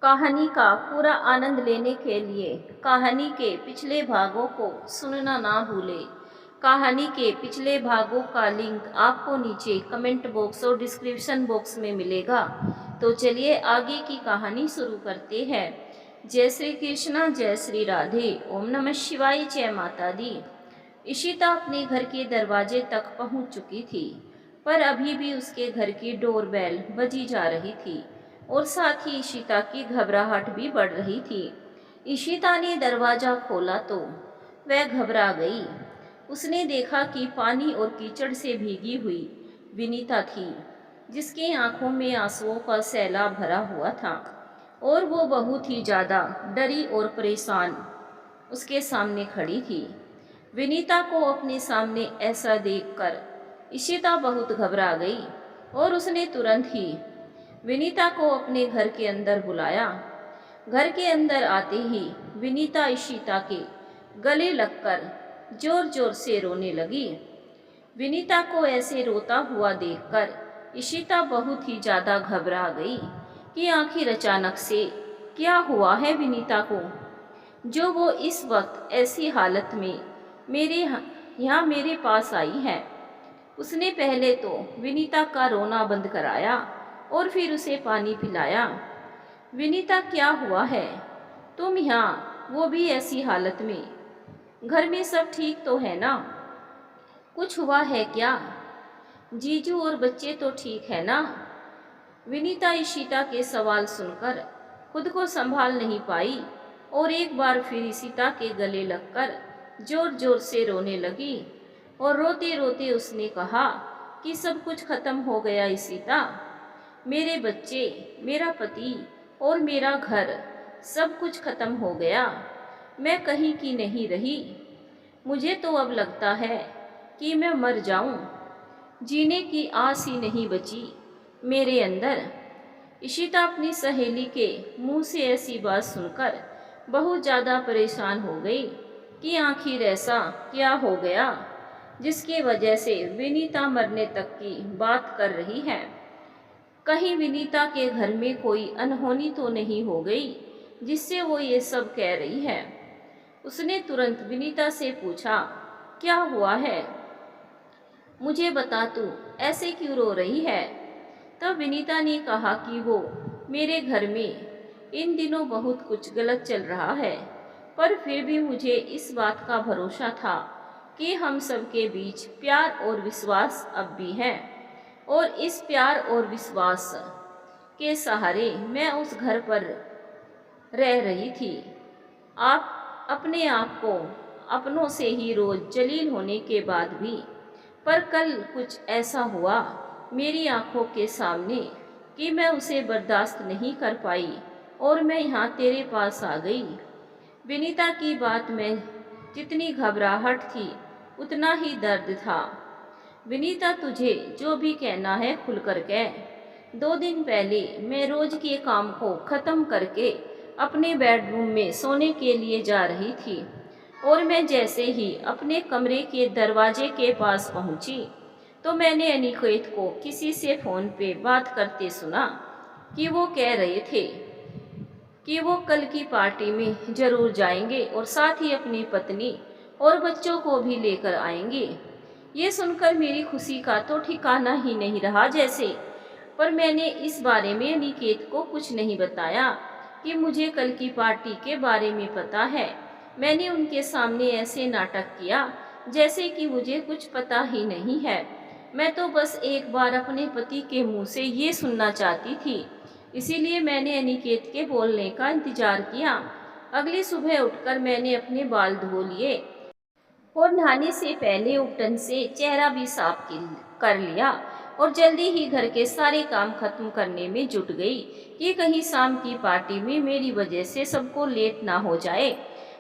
कहानी का पूरा आनंद लेने के लिए कहानी के पिछले भागों को सुनना ना भूलें। कहानी के पिछले भागों का लिंक आपको नीचे कमेंट बॉक्स और डिस्क्रिप्शन बॉक्स में मिलेगा। तो चलिए आगे की कहानी शुरू करते हैं। जय श्री कृष्णा, जय श्री राधे, ओम नमः शिवाय, जय माता दी। इशिता अपने घर के दरवाजे तक पहुंच चुकी थी, पर अभी भी उसके घर की डोरबेल बजी जा रही थी और साथ ही इशिता की घबराहट भी बढ़ रही थी। इशिता ने दरवाजा खोला तो वह घबरा गई। उसने देखा कि पानी और कीचड़ से भीगी हुई विनीता थी, जिसकी आंखों में आंसुओं का सैलाब भरा हुआ था और वो बहुत ही ज़्यादा डरी और परेशान उसके सामने खड़ी थी। विनीता को अपने सामने ऐसा देखकर इशिता बहुत घबरा गई और उसने तुरंत ही विनीता को अपने घर के अंदर बुलाया। घर के अंदर आते ही विनीता इशिता के गले लगकर जोर जोर से रोने लगी। विनीता को ऐसे रोता हुआ देखकर इशिता बहुत ही ज़्यादा घबरा गई कि आखिर अचानक से क्या हुआ है विनीता को, जो वो इस वक्त ऐसी हालत में यहाँ मेरे पास आई है। उसने पहले तो विनीता का रोना बंद कराया और फिर उसे पानी पिलाया। विनीता, क्या हुआ है? तुम यहाँ, वो भी ऐसी हालत में? घर में सब ठीक तो है ना? कुछ हुआ है क्या? जीजू और बच्चे तो ठीक है ना? विनीता इशिता के सवाल सुनकर खुद को संभाल नहीं पाई और एक बार फिर इशिता के गले लगकर जोर जोर से रोने लगी और रोते रोते उसने कहा कि सब कुछ खत्म हो गया इशिता। मेरे बच्चे, मेरा पति और मेरा घर, सब कुछ खत्म हो गया। मैं कहीं की नहीं रही। मुझे तो अब लगता है कि मैं मर जाऊं। जीने की आस ही नहीं बची मेरे अंदर। इशिता अपनी सहेली के मुंह से ऐसी बात सुनकर बहुत ज़्यादा परेशान हो गई कि आखिर ऐसा क्या हो गया जिसकी वजह से विनीता मरने तक की बात कर रही है। कहीं विनीता के घर में कोई अनहोनी तो नहीं हो गई जिससे वो ये सब कह रही है। उसने तुरंत विनीता से पूछा, क्या हुआ है? मुझे बता, तू ऐसे क्यों रो रही है? तब विनीता ने कहा कि वो मेरे घर में इन दिनों बहुत कुछ गलत चल रहा है, पर फिर भी मुझे इस बात का भरोसा था कि हम सबके बीच प्यार और विश्वास अब भी है और इस प्यार और विश्वास के सहारे मैं उस घर पर रह रही थी। आप अपने आप को अपनों से ही रोज जलील होने के बाद भी, पर कल कुछ ऐसा हुआ मेरी आंखों के सामने कि मैं उसे बर्दाश्त नहीं कर पाई और मैं यहाँ तेरे पास आ गई। विनीता की बात में जितनी घबराहट थी उतना ही दर्द था। विनीता, तुझे जो भी कहना है खुलकर कह। 2 दिन पहले मैं रोज के काम को खत्म करके अपने बेडरूम में सोने के लिए जा रही थी और मैं जैसे ही अपने कमरे के दरवाजे के पास पहुंची तो मैंने अनिकेत को किसी से फ़ोन पे बात करते सुना कि वो कह रहे थे कि वो कल की पार्टी में ज़रूर जाएंगे और साथ ही अपनी पत्नी और बच्चों को भी लेकर आएंगे। ये सुनकर मेरी खुशी का तो ठिकाना ही नहीं रहा जैसे। पर मैंने इस बारे में अनिकेत को कुछ नहीं बताया कि मुझे कल की पार्टी के बारे में पता है। मैंने उनके सामने ऐसे नाटक किया जैसे कि मुझे कुछ पता ही नहीं है। मैं तो बस एक बार अपने पति के मुंह से ये सुनना चाहती थी, इसीलिए मैंने अनिकेत के बोलने का इंतजार किया। अगली सुबह उठकर मैंने अपने बाल धो लिए और नहाने से पहले उपटन से चेहरा भी साफ कर लिया और जल्दी ही घर के सारे काम खत्म करने में जुट गई कि कहीं शाम की पार्टी में मेरी वजह से सबको लेट ना हो जाए।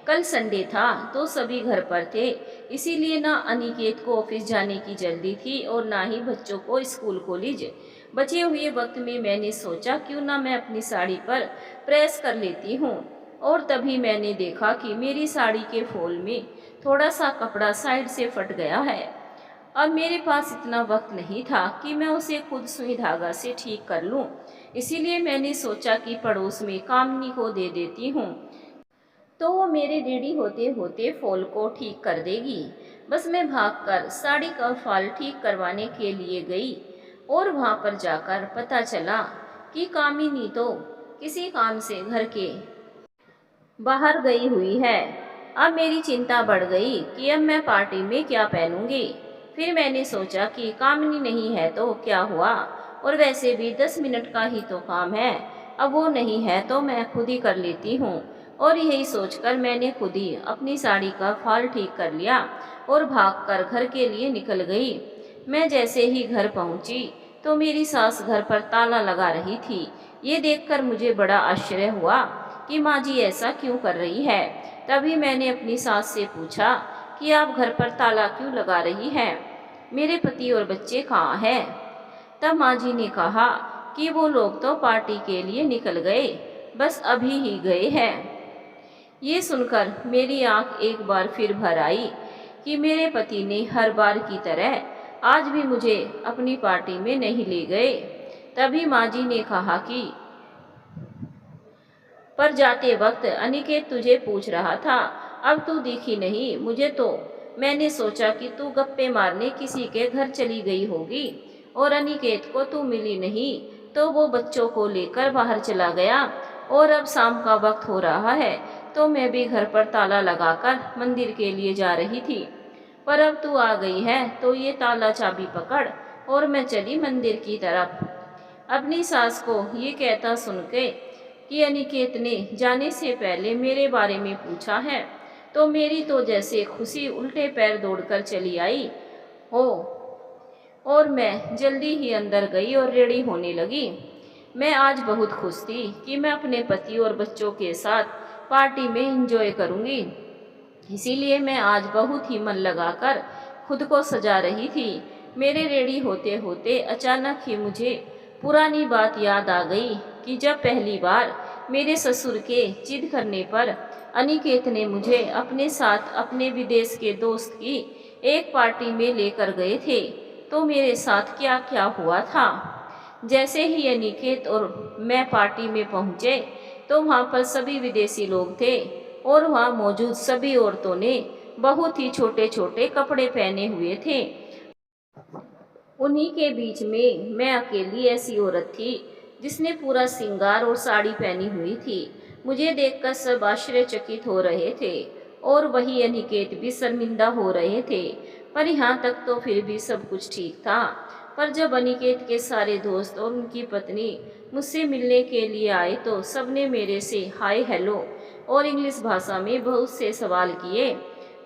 कल संडे था तो सभी घर पर थे, इसीलिए ना अनिकेत को ऑफिस जाने की जल्दी थी और ना ही बच्चों को स्कूल कॉलेज। बचे हुए वक्त में मैंने सोचा क्यों ना मैं अपनी साड़ी पर प्रेस कर लेती हूँ और तभी मैंने देखा कि मेरी साड़ी के फॉल में थोड़ा सा कपड़ा साइड से फट गया है। अब मेरे पास इतना वक्त नहीं था कि मैं उसे खुद सुई धागा से ठीक कर लूं, इसीलिए मैंने सोचा कि पड़ोस में कामनी को दे देती हूँ, तो वो मेरे रेडी होते होते फॉल को ठीक कर देगी। बस मैं भागकर साड़ी का फॉल ठीक करवाने के लिए गई और वहाँ पर जाकर पता चला कि कामिनी तो किसी काम से घर के बाहर गई हुई है। अब मेरी चिंता बढ़ गई कि अब मैं पार्टी में क्या पहनूंगी। फिर मैंने सोचा कि कामिनी नहीं है तो क्या हुआ, और वैसे भी 10 मिनट का ही तो काम है, अब वो नहीं है तो मैं खुद ही कर लेती हूँ। और यही सोचकर मैंने खुद ही अपनी साड़ी का फाल ठीक कर लिया और भागकर घर के लिए निकल गई। मैं जैसे ही घर पहुंची तो मेरी सास घर पर ताला लगा रही थी। ये देखकर मुझे बड़ा आश्चर्य हुआ कि माँ जी ऐसा क्यों कर रही है। तभी मैंने अपनी सास से पूछा कि आप घर पर ताला क्यों लगा रही हैं, मेरे पति और बच्चे कहाँ हैं। तब माँ जी ने कहा कि वो लोग तो पार्टी के लिए निकल गए, बस अभी ही गए हैं। ये सुनकर मेरी आंख एक बार फिर भर आई कि मेरे पति ने हर बार की तरह आज भी मुझे अपनी पार्टी में नहीं ले गए। तभी माँ जी ने कहा कि पर जाते वक्त अनिकेत तुझे पूछ रहा था, अब तू दिखी नहीं मुझे, तो मैंने सोचा कि तू गप्पे मारने किसी के घर चली गई होगी और अनिकेत को तू मिली नहीं, तो वो बच्चों को लेकर बाहर चला गया और अब शाम का वक्त हो रहा है, तो मैं भी घर पर ताला लगाकर मंदिर के लिए जा रही थी। पर अब तू आ गई है तो ये ताला चाबी पकड़ और मैं चली मंदिर की तरफ। अपनी सास को ये कहता सुन के कि अनिकेत ने जाने से पहले मेरे बारे में पूछा है, तो मेरी तो जैसे खुशी उल्टे पैर दौड़कर चली आई हो, और मैं जल्दी ही अंदर गई और रेडी होने लगी। मैं आज बहुत खुश थी कि मैं अपने पति और बच्चों के साथ पार्टी में एंजॉय करूंगी। इसीलिए मैं आज बहुत ही मन लगाकर खुद को सजा रही थी। मेरे रेडी होते होते अचानक ही मुझे पुरानी बात याद आ गई कि जब पहली बार मेरे ससुर के जिद करने पर अनिकेत ने मुझे अपने साथ अपने विदेश के दोस्त की एक पार्टी में लेकर गए थे, तो मेरे साथ क्या क्या हुआ था। जैसे ही अनिकेत और मैं पार्टी में पहुंचे तो वहाँ पर सभी विदेशी लोग थे और वहाँ मौजूद सभी औरतों ने बहुत ही छोटे छोटे कपड़े पहने हुए थे। उन्हीं के बीच में मैं अकेली ऐसी औरत थी जिसने पूरा श्रृंगार और साड़ी पहनी हुई थी। मुझे देखकर सब आश्चर्यचकित हो रहे थे और वही अनिकेत भी शर्मिंदा हो रहे थे। पर यहाँ तक तो फिर भी सब कुछ ठीक था। पर जब अनिकेत के सारे दोस्त और उनकी पत्नी मुझसे मिलने के लिए आए तो सबने मेरे से हाय हेलो और इंग्लिश भाषा में बहुत से सवाल किए।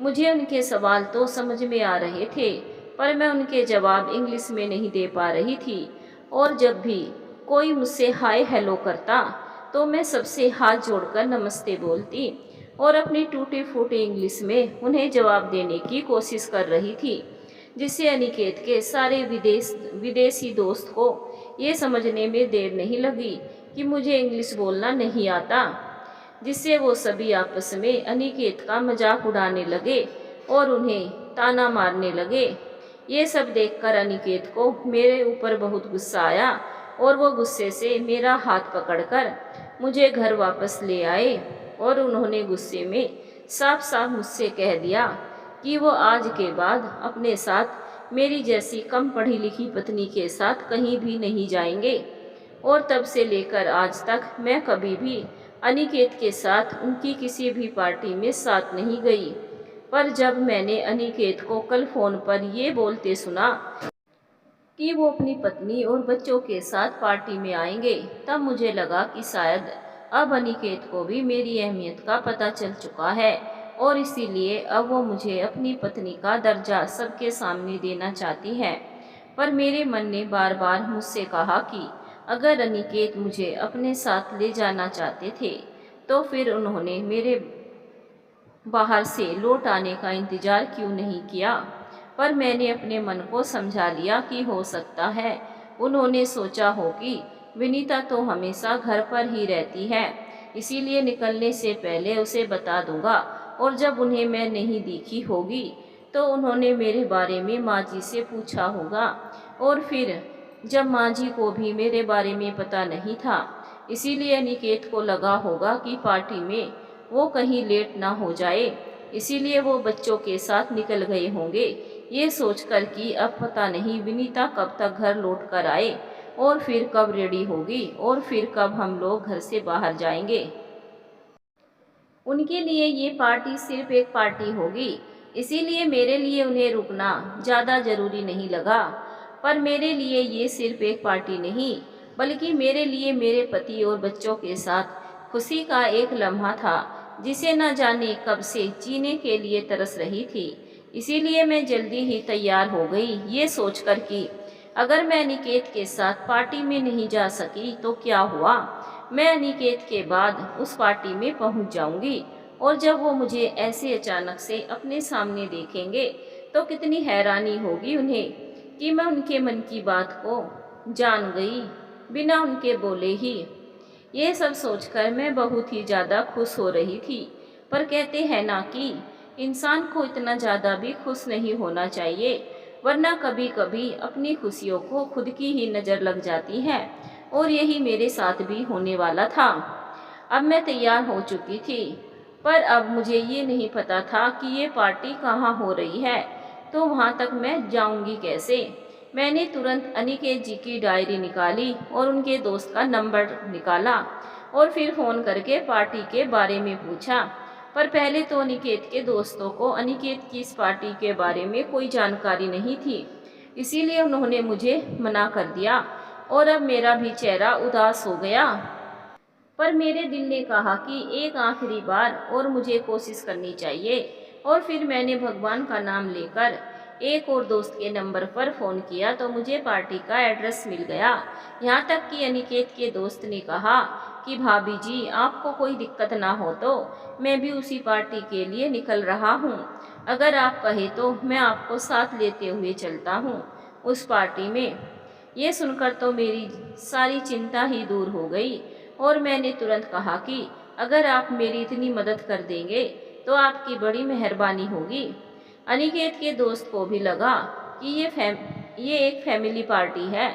मुझे उनके सवाल तो समझ में आ रहे थे, पर मैं उनके जवाब इंग्लिश में नहीं दे पा रही थी। और जब भी कोई मुझसे हाय हेलो करता तो मैं सबसे हाथ जोड़कर नमस्ते बोलती और अपनी टूटी फूटी इंग्लिश में उन्हें जवाब देने की कोशिश कर रही थी, जिससे अनिकेत के सारे विदेशी दोस्त को ये समझने में देर नहीं लगी कि मुझे इंग्लिश बोलना नहीं आता, जिससे वो सभी आपस में अनिकेत का मजाक उड़ाने लगे और उन्हें ताना मारने लगे। ये सब देखकर अनिकेत को मेरे ऊपर बहुत गुस्सा आया और वो गुस्से से मेरा हाथ पकड़कर मुझे घर वापस ले आए और उन्होंने गुस्से में साफ साफ मुझसे कह दिया कि वो आज के बाद अपने साथ मेरी जैसी कम पढ़ी लिखी पत्नी के साथ कहीं भी नहीं जाएंगे। और तब से लेकर आज तक मैं कभी भी अनिकेत के साथ उनकी किसी भी पार्टी में साथ नहीं गई। पर जब मैंने अनिकेत को कल फ़ोन पर ये बोलते सुना कि वो अपनी पत्नी और बच्चों के साथ पार्टी में आएंगे, तब मुझे लगा कि शायद अब अनिकेत को भी मेरी अहमियत का पता चल चुका है और इसीलिए अब वो मुझे अपनी पत्नी का दर्जा सबके सामने देना चाहती है। पर मेरे मन ने बार बार मुझसे कहा कि अगर अनिकेत मुझे अपने साथ ले जाना चाहते थे तो फिर उन्होंने मेरे बाहर से लौट आने का इंतज़ार क्यों नहीं किया। पर मैंने अपने मन को समझा लिया कि हो सकता है उन्होंने सोचा हो कि विनीता तो हमेशा घर पर ही रहती है, इसीलिए निकलने से पहले उसे बता दूंगा और जब उन्हें मैं नहीं दिखी होगी तो उन्होंने मेरे बारे में माँ जी से पूछा होगा और फिर जब माँ जी को भी मेरे बारे में पता नहीं था। इसीलिए अनिकेत को लगा होगा कि पार्टी में वो कहीं लेट ना हो जाए, इसीलिए वो बच्चों के साथ निकल गए होंगे। ये सोचकर कि अब पता नहीं विनीता कब तक घर लौट कर आए और फिर कब रेडी होगी और फिर कब हम लोग घर से बाहर जाएंगे। उनके लिए ये पार्टी सिर्फ एक पार्टी होगी, इसीलिए मेरे लिए उन्हें रुकना ज़्यादा ज़रूरी नहीं लगा। पर मेरे लिए ये सिर्फ एक पार्टी नहीं, बल्कि मेरे लिए मेरे पति और बच्चों के साथ खुशी का एक लम्हा था, जिसे न जाने कब से जीने के लिए तरस रही थी। इसीलिए मैं जल्दी ही तैयार हो गई, ये सोचकर कि अगर मैं अनिकेत के साथ पार्टी में नहीं जा सकी तो क्या हुआ, मैं अनिकेत के बाद उस पार्टी में पहुंच जाऊंगी और जब वो मुझे ऐसे अचानक से अपने सामने देखेंगे तो कितनी हैरानी होगी उन्हें कि मैं उनके मन की बात को जान गई बिना उनके बोले ही। ये सब सोचकर मैं बहुत ही ज़्यादा खुश हो रही थी। पर कहते हैं ना कि इंसान को इतना ज़्यादा भी खुश नहीं होना चाहिए, वरना कभी कभी अपनी खुशियों को खुद की ही नज़र लग जाती है, और यही मेरे साथ भी होने वाला था। अब मैं तैयार हो चुकी थी, पर अब मुझे ये नहीं पता था कि ये पार्टी कहाँ हो रही है, तो वहाँ तक मैं जाऊँगी कैसे। मैंने तुरंत अनिकेत जी की डायरी निकाली और उनके दोस्त का नंबर निकाला और फिर फ़ोन करके पार्टी के बारे में पूछा। पर पहले तो अनिकेत के दोस्तों को अनिकेत की इस पार्टी के बारे में कोई जानकारी नहीं थी, इसीलिए उन्होंने मुझे मना कर दिया और अब मेरा भी चेहरा उदास हो गया। पर मेरे दिल ने कहा कि एक आखिरी बार और मुझे कोशिश करनी चाहिए, और फिर मैंने भगवान का नाम लेकर एक और दोस्त के नंबर पर फ़ोन किया तो मुझे पार्टी का एड्रेस मिल गया। यहाँ तक कि अनिकेत के दोस्त ने कहा कि भाभी जी, आपको कोई दिक्कत ना हो तो मैं भी उसी पार्टी के लिए निकल रहा हूँ। अगर आप कहे तो मैं आपको साथ लेते हुए चलता हूँ उस पार्टी में। ये सुनकर तो मेरी सारी चिंता ही दूर हो गई और मैंने तुरंत कहा कि अगर आप मेरी इतनी मदद कर देंगे तो आपकी बड़ी मेहरबानी होगी। अनिकेत के दोस्त को भी लगा कि ये एक फैमिली पार्टी है,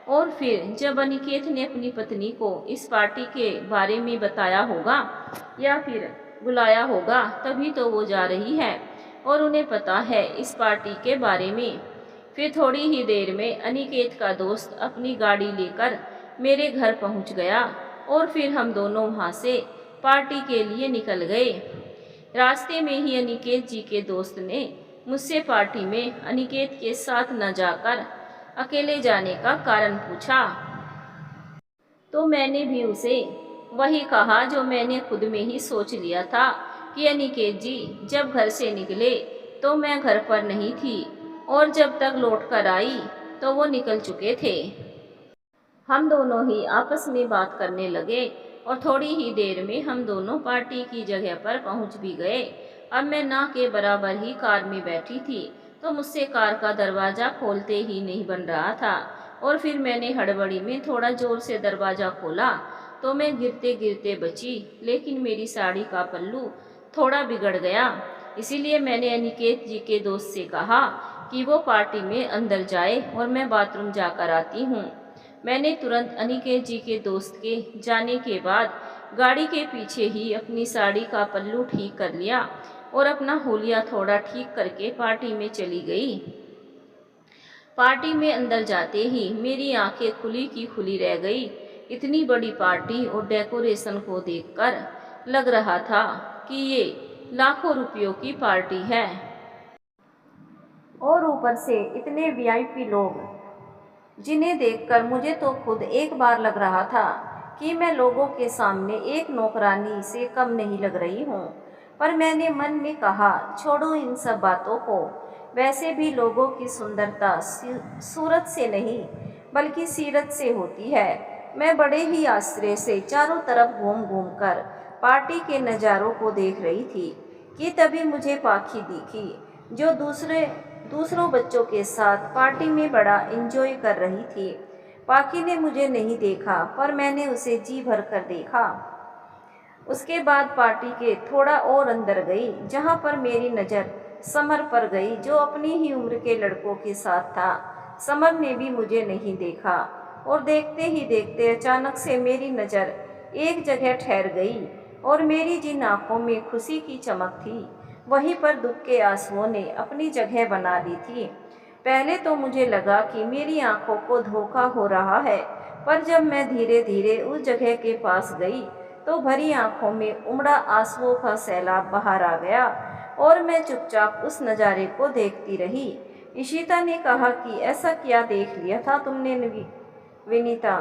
और फिर जब अनिकेत ने अपनी पत्नी को इस पार्टी के बारे में बताया होगा या फिर बुलाया होगा, तभी तो वो जा रही है और उन्हें पता है इस पार्टी के बारे में। फिर थोड़ी ही देर में अनिकेत का दोस्त अपनी गाड़ी लेकर मेरे घर पहुंच गया और फिर हम दोनों वहां से पार्टी के लिए निकल गए। रास्ते में ही अनिकेत जी के दोस्त ने मुझसे पार्टी में अनिकेत के साथ न जाकर अकेले जाने का कारण पूछा, तो मैंने भी उसे वही कहा जो मैंने खुद में ही सोच लिया था कि अनिकेत जी जब घर से निकले तो मैं घर पर नहीं थी और जब तक लौट कर आई तो वो निकल चुके थे। हम दोनों ही आपस में बात करने लगे और थोड़ी ही देर में हम दोनों पार्टी की जगह पर पहुंच भी गए। अब मैं ना के बराबर ही कार में बैठी थी तो मुझसे कार का दरवाज़ा खोलते ही नहीं बन रहा था, और फिर मैंने हड़बड़ी में थोड़ा ज़ोर से दरवाज़ा खोला तो मैं गिरते गिरते बची, लेकिन मेरी साड़ी का पल्लू थोड़ा बिगड़ गया। इसीलिए मैंने अनिकेत जी के दोस्त से कहा कि वो पार्टी में अंदर जाए और मैं बाथरूम जाकर आती हूँ। मैंने तुरंत अनिकेत जी के दोस्त के जाने के बाद गाड़ी के पीछे ही अपनी साड़ी का पल्लू ठीक कर लिया और अपना हुलिया थोड़ा ठीक करके पार्टी में चली गई। पार्टी में अंदर जाते ही मेरी आंखें खुली की खुली रह गई। इतनी बड़ी पार्टी और डेकोरेशन को देखकर लग रहा था कि ये लाखों रुपयों की पार्टी है, और ऊपर से इतने वीआईपी लोग, जिन्हें देखकर मुझे तो खुद एक बार लग रहा था कि मैं लोगों के सामने एक नौकरानी से कम नहीं लग रही हूँ। पर मैंने मन में कहा, छोड़ो इन सब बातों को, वैसे भी लोगों की सुंदरता सूरत से नहीं बल्कि सीरत से होती है। मैं बड़े ही आश्चर्य से चारों तरफ घूम घूम कर पार्टी के नज़ारों को देख रही थी कि तभी मुझे पाखी दिखी, जो दूसरों बच्चों के साथ पार्टी में बड़ा एंजॉय कर रही थी। पाखी ने मुझे नहीं देखा पर मैंने उसे जी भर कर देखा। उसके बाद पार्टी के थोड़ा और अंदर गई, जहां पर मेरी नज़र समर पर गई, जो अपनी ही उम्र के लड़कों के साथ था। समर ने भी मुझे नहीं देखा और देखते ही देखते अचानक से मेरी नज़र एक जगह ठहर गई और मेरी जिन आंखों में खुशी की चमक थी वहीं पर दुख के आंसुओं ने अपनी जगह बना ली थी। पहले तो मुझे लगा कि मेरी आंखों को धोखा हो रहा है, पर जब मैं धीरे धीरे उस जगह के पास गई तो भरी आंखों में उमड़ा आंसुओं का सैलाब बाहर आ गया और मैं चुपचाप उस नज़ारे को देखती रही। इशिता ने कहा कि ऐसा क्या देख लिया था तुमने विनीता,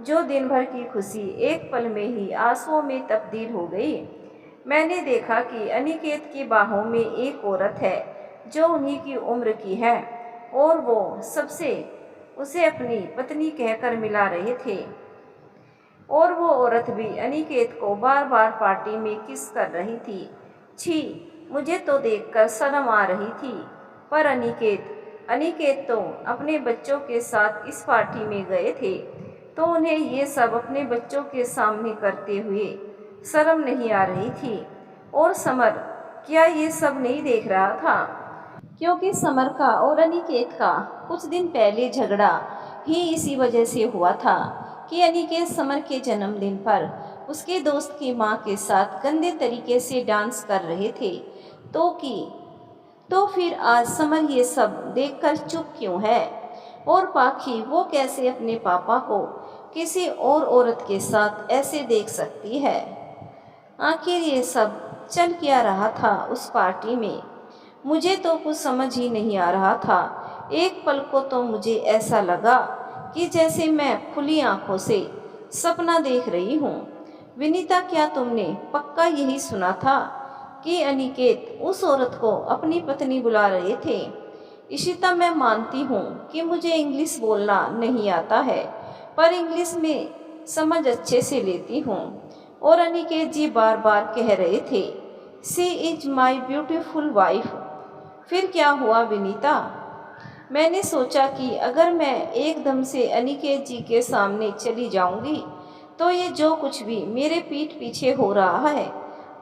जो दिन भर की खुशी एक पल में ही आंसुओं में तब्दील हो गई। मैंने देखा कि अनिकेत की बाहों में एक औरत है जो उन्हीं की उम्र की है और वो सबसे उसे अपनी पत्नी कहकर मिला रहे थे और वो औरत भी अनिकेत को बार बार पार्टी में किस कर रही थी। छी, मुझे तो देखकर शर्म आ रही थी, पर अनिकेत तो अपने बच्चों के साथ इस पार्टी में गए थे, तो उन्हें ये सब अपने बच्चों के सामने करते हुए शर्म नहीं आ रही थी। और समर क्या ये सब नहीं देख रहा था? क्योंकि समर का और अनिकेत का कुछ दिन पहले झगड़ा ही इसी वजह से हुआ था कि अनिकेत समर के जन्मदिन पर उसके दोस्त की मां के साथ गंदे तरीके से डांस कर रहे थे। तो फिर आज समर ये सब देखकर चुप क्यों है? और पाखी वो कैसे अपने पापा को किसी और औरत के साथ ऐसे देख सकती है? आखिर ये सब चल क्या रहा था उस पार्टी में? मुझे तो कुछ समझ ही नहीं आ रहा था। एक पल को तो मुझे ऐसा लगा कि जैसे मैं खुली आंखों से सपना देख रही हूँ। विनीता, क्या तुमने पक्का यही सुना था कि अनिकेत उस औरत को अपनी पत्नी बुला रहे थे? इशिता, मैं मानती हूँ कि मुझे इंग्लिश बोलना नहीं आता है, पर इंग्लिश में समझ अच्छे से लेती हूँ। और अनिकेत जी बार बार कह रहे थे, she is my beautiful wife. फिर क्या हुआ विनीता? मैंने सोचा कि अगर मैं एकदम से अनिकेत जी के सामने चली जाऊंगी तो ये जो कुछ भी मेरे पीठ पीछे हो रहा है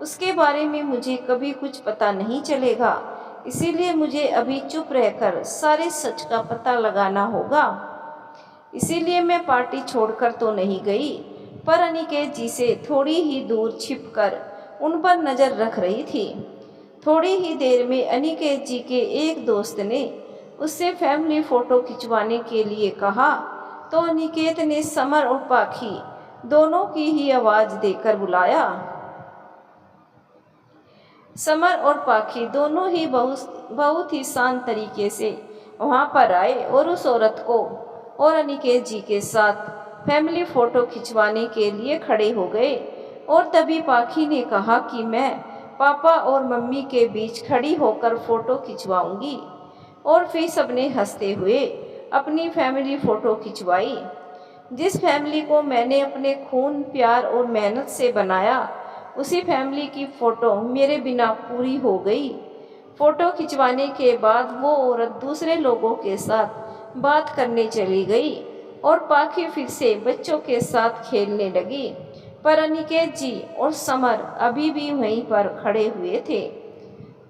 उसके बारे में मुझे कभी कुछ पता नहीं चलेगा। इसीलिए मुझे अभी चुप रहकर सारे सच का पता लगाना होगा। इसीलिए मैं पार्टी छोड़कर तो नहीं गई, पर अनिकेत जी से थोड़ी ही दूर छिपकर उन पर नज़र रख रही थी। थोड़ी ही देर में अनिकेत जी के एक दोस्त ने उससे फैमिली फ़ोटो खिंचवाने के लिए कहा, तो अनिकेत ने समर और पाखी दोनों की ही आवाज़ देकर बुलाया। समर और पाखी दोनों ही बहुत ही शांत तरीके से वहाँ पर आए और उस औरत को और अनिकेत जी के साथ फैमिली फ़ोटो खिंचवाने के लिए खड़े हो गए। और तभी पाखी ने कहा कि मैं पापा और मम्मी के बीच खड़ी होकर फ़ोटो खिंचवाऊंगी। और फिर सबने हंसते हुए अपनी फैमिली फ़ोटो खिंचवाई। जिस फैमिली को मैंने अपने खून, प्यार और मेहनत से बनाया, उसी फैमिली की फ़ोटो मेरे बिना पूरी हो गई। फ़ोटो खिंचवाने के बाद वो औरत दूसरे लोगों के साथ बात करने चली गई और पाखी फिर से बच्चों के साथ खेलने लगी, पर अनिकेत जी और समर अभी भी वहीं पर खड़े हुए थे।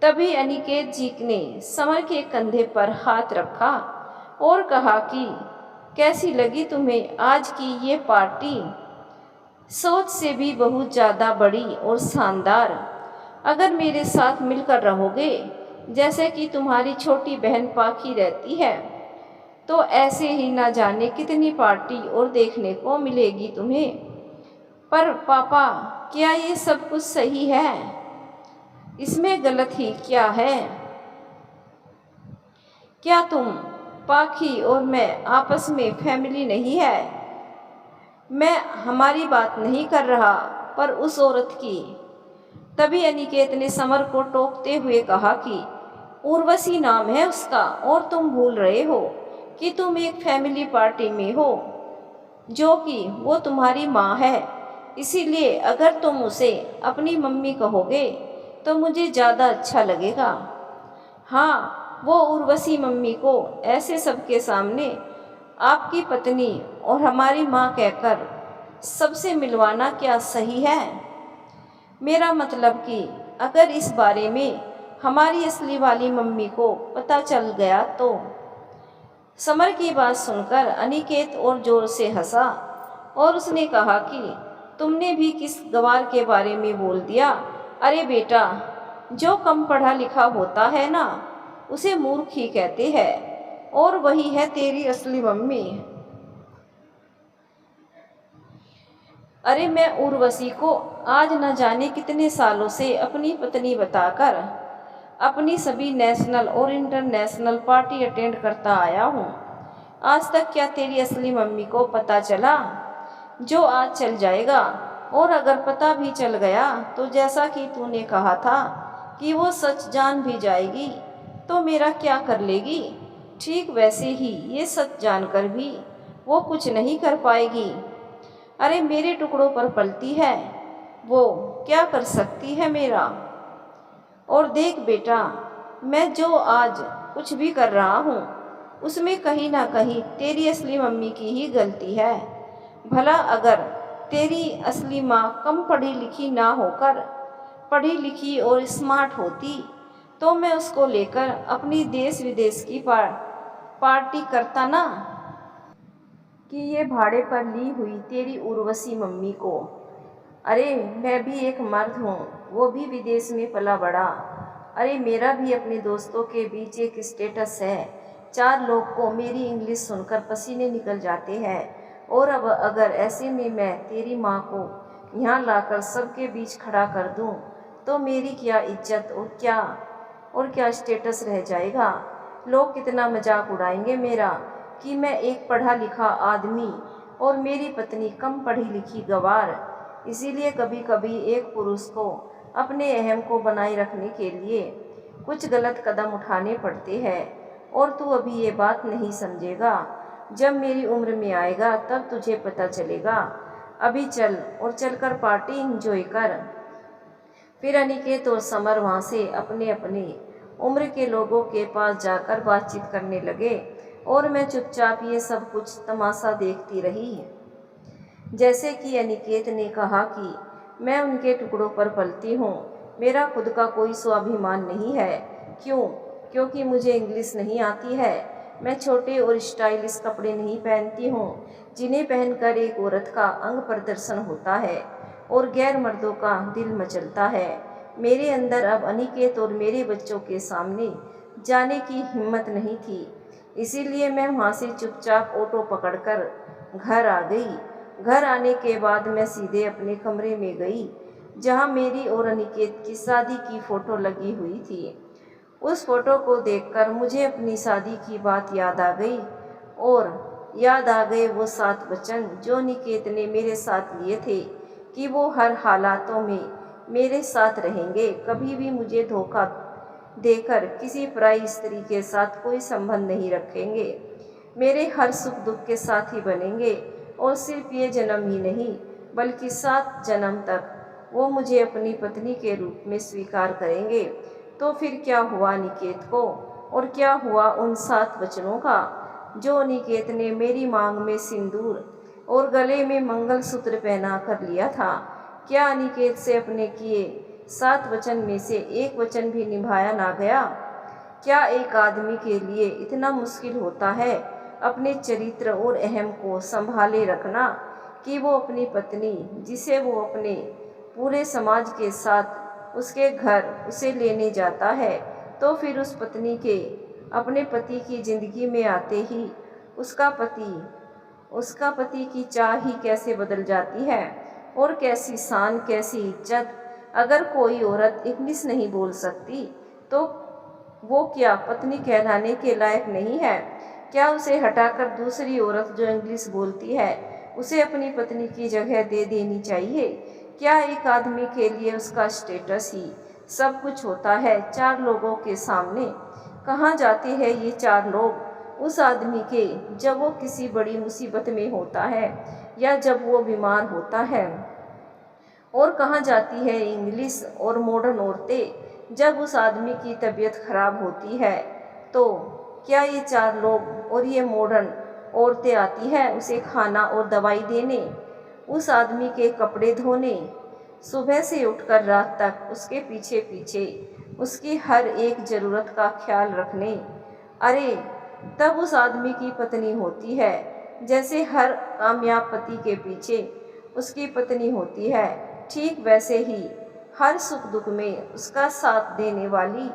तभी अनिकेत जी ने समर के कंधे पर हाथ रखा और कहा कि कैसी लगी तुम्हें आज की ये पार्टी? सोच से भी बहुत ज़्यादा बड़ी और शानदार। अगर मेरे साथ मिलकर रहोगे जैसे कि तुम्हारी छोटी बहन पाखी रहती है, तो ऐसे ही ना जाने कितनी पार्टी और देखने को मिलेगी तुम्हें। पर पापा, क्या ये सब कुछ सही है? इसमें गलत ही क्या है? क्या तुम, पाखी और मैं आपस में फैमिली नहीं है? मैं हमारी बात नहीं कर रहा, पर उस औरत की। तभी अनिकेत ने समर को टोकते हुए कहा कि उर्वशी नाम है उसका और तुम भूल रहे हो कि तुम एक फैमिली पार्टी में हो, जो कि वो तुम्हारी माँ है। इसीलिए अगर तुम उसे अपनी मम्मी कहोगे तो मुझे ज़्यादा अच्छा लगेगा। हाँ, वो उर्वशी मम्मी को ऐसे सबके सामने आपकी पत्नी और हमारी माँ कहकर सबसे मिलवाना क्या सही है? मेरा मतलब कि अगर इस बारे में हमारी असली वाली मम्मी को पता चल गया तो समर की बात सुनकर अनिकेत और जोर से हंसा और उसने कहा कि तुमने भी किस गवार के बारे में बोल दिया? अरे बेटा, जो कम पढ़ा लिखा होता है ना, उसे मूर्ख ही कहते हैं, और वही है तेरी असली मम्मी। अरे मैं उर्वशी को आज न जाने कितने सालों से अपनी पत्नी बताकर अपनी सभी नेशनल और इंटरनेशनल पार्टी अटेंड करता आया हूँ। आज तक क्या तेरी असली मम्मी को पता चला? जो आज चल जाएगा, और अगर पता भी चल गया तो जैसा कि तूने कहा था कि वो सच जान भी जाएगी तो मेरा क्या कर लेगी, ठीक वैसे ही ये सच जानकर भी वो कुछ नहीं कर पाएगी। अरे मेरे टुकड़ों पर पलती है, वो क्या कर सकती है मेरा? और देख बेटा, मैं जो आज कुछ भी कर रहा हूँ उसमें कहीं ना कहीं तेरी असली मम्मी की ही गलती है। भला अगर तेरी असली माँ कम पढ़ी लिखी ना होकर पढ़ी लिखी और स्मार्ट होती तो मैं उसको लेकर अपनी देश विदेश की पार्टी करता ना, कि ये भाड़े पर ली हुई तेरी उर्वशी मम्मी को। अरे मैं भी एक मर्द हूँ, वो भी विदेश में पला बड़ा। अरे मेरा भी अपने दोस्तों के बीच एक स्टेटस है। 4 लोग को मेरी इंग्लिश सुनकर पसीने निकल जाते हैं, और अब अगर ऐसे में मैं तेरी माँ को यहाँ लाकर सबके बीच खड़ा कर दूँ तो मेरी क्या इज्जत और क्या स्टेटस रह जाएगा। लोग कितना मजाक उड़ाएंगे मेरा कि मैं एक पढ़ा लिखा आदमी और मेरी पत्नी कम पढ़ी लिखी गवार। इसीलिए कभी कभी एक पुरुष को अपने अहम को बनाए रखने के लिए कुछ गलत कदम उठाने पड़ते हैं, और तू अभी ये बात नहीं समझेगा। जब मेरी उम्र में आएगा तब तुझे पता चलेगा। अभी चल और चलकर पार्टी एंजॉय कर। फिर अनिकेत और समर वहाँ से अपने अपने उम्र के लोगों के पास जाकर बातचीत करने लगे, और मैं चुपचाप ये सब कुछ तमाशा देखती रही। जैसे कि अनिकेत ने कहा कि मैं उनके टुकड़ों पर पलती हूँ, मेरा खुद का कोई स्वाभिमान नहीं है। क्यों? क्योंकि मुझे इंग्लिश नहीं आती है। मैं छोटे और स्टाइलिश कपड़े नहीं पहनती हूँ जिन्हें पहनकर एक औरत का अंग प्रदर्शन होता है और गैर मर्दों का दिल मचलता है। मेरे अंदर अब अनिकेत और मेरे बच्चों के सामने जाने की हिम्मत नहीं थी, इसीलिए मैं वहाँ से चुपचाप ऑटो पकड़कर घर आ गई। घर आने के बाद मैं सीधे अपने कमरे में गई जहाँ मेरी और अनिकेत की शादी की फ़ोटो लगी हुई थी। उस फोटो को देखकर मुझे अपनी शादी की बात याद आ गई, और याद आ गए वो 7 वचन जो अनिकेत ने मेरे साथ लिए थे कि वो हर हालातों में मेरे साथ रहेंगे, कभी भी मुझे धोखा देकर किसी पराई स्त्री के साथ कोई संबंध नहीं रखेंगे, मेरे हर सुख दुख के साथ ही बनेंगे, और सिर्फ ये जन्म ही नहीं बल्कि 7 जन्म तक वो मुझे अपनी पत्नी के रूप में स्वीकार करेंगे। तो फिर क्या हुआ अनिकेत को, और क्या हुआ उन 7 वचनों का जो अनिकेत ने मेरी मांग में सिंदूर और गले में मंगलसूत्र पहना कर लिया था? क्या अनिकेत से अपने किए 7 वचन में से एक वचन भी निभाया ना गया? क्या एक आदमी के लिए इतना मुश्किल होता है अपने चरित्र और अहम को संभाले रखना कि वो अपनी पत्नी, जिसे वो अपने पूरे समाज के साथ उसके घर उसे लेने जाता है, तो फिर उस पत्नी के अपने पति की ज़िंदगी में आते ही उसका पति की चाह ही कैसे बदल जाती है, और कैसी शान, कैसी इज्जत। अगर कोई औरत इंग्लिश नहीं बोल सकती तो वो क्या पत्नी कहलाने के लायक नहीं है? क्या उसे हटाकर दूसरी औरत जो इंग्लिश बोलती है उसे अपनी पत्नी की जगह दे देनी चाहिए? क्या एक आदमी के लिए उसका स्टेटस ही सब कुछ होता है 4 लोगों के सामने? कहाँ जाते हैं ये 4 लोग उस आदमी के जब वो किसी बड़ी मुसीबत में होता है या जब वो बीमार होता है? और कहाँ जाती है इंग्लिश और मॉडर्न औरतें जब उस आदमी की तबीयत खराब होती है? तो क्या ये 4 लोग और ये मॉडर्न औरतें आती हैं उसे खाना और दवाई देने, उस आदमी के कपड़े धोने, सुबह से उठकर रात तक उसके पीछे पीछे उसकी हर एक ज़रूरत का ख्याल रखने? अरे तब उस आदमी की पत्नी होती है, जैसे हर कामयाब पति के पीछे उसकी पत्नी होती है, ठीक वैसे ही हर सुख दुख में उसका साथ देने वाली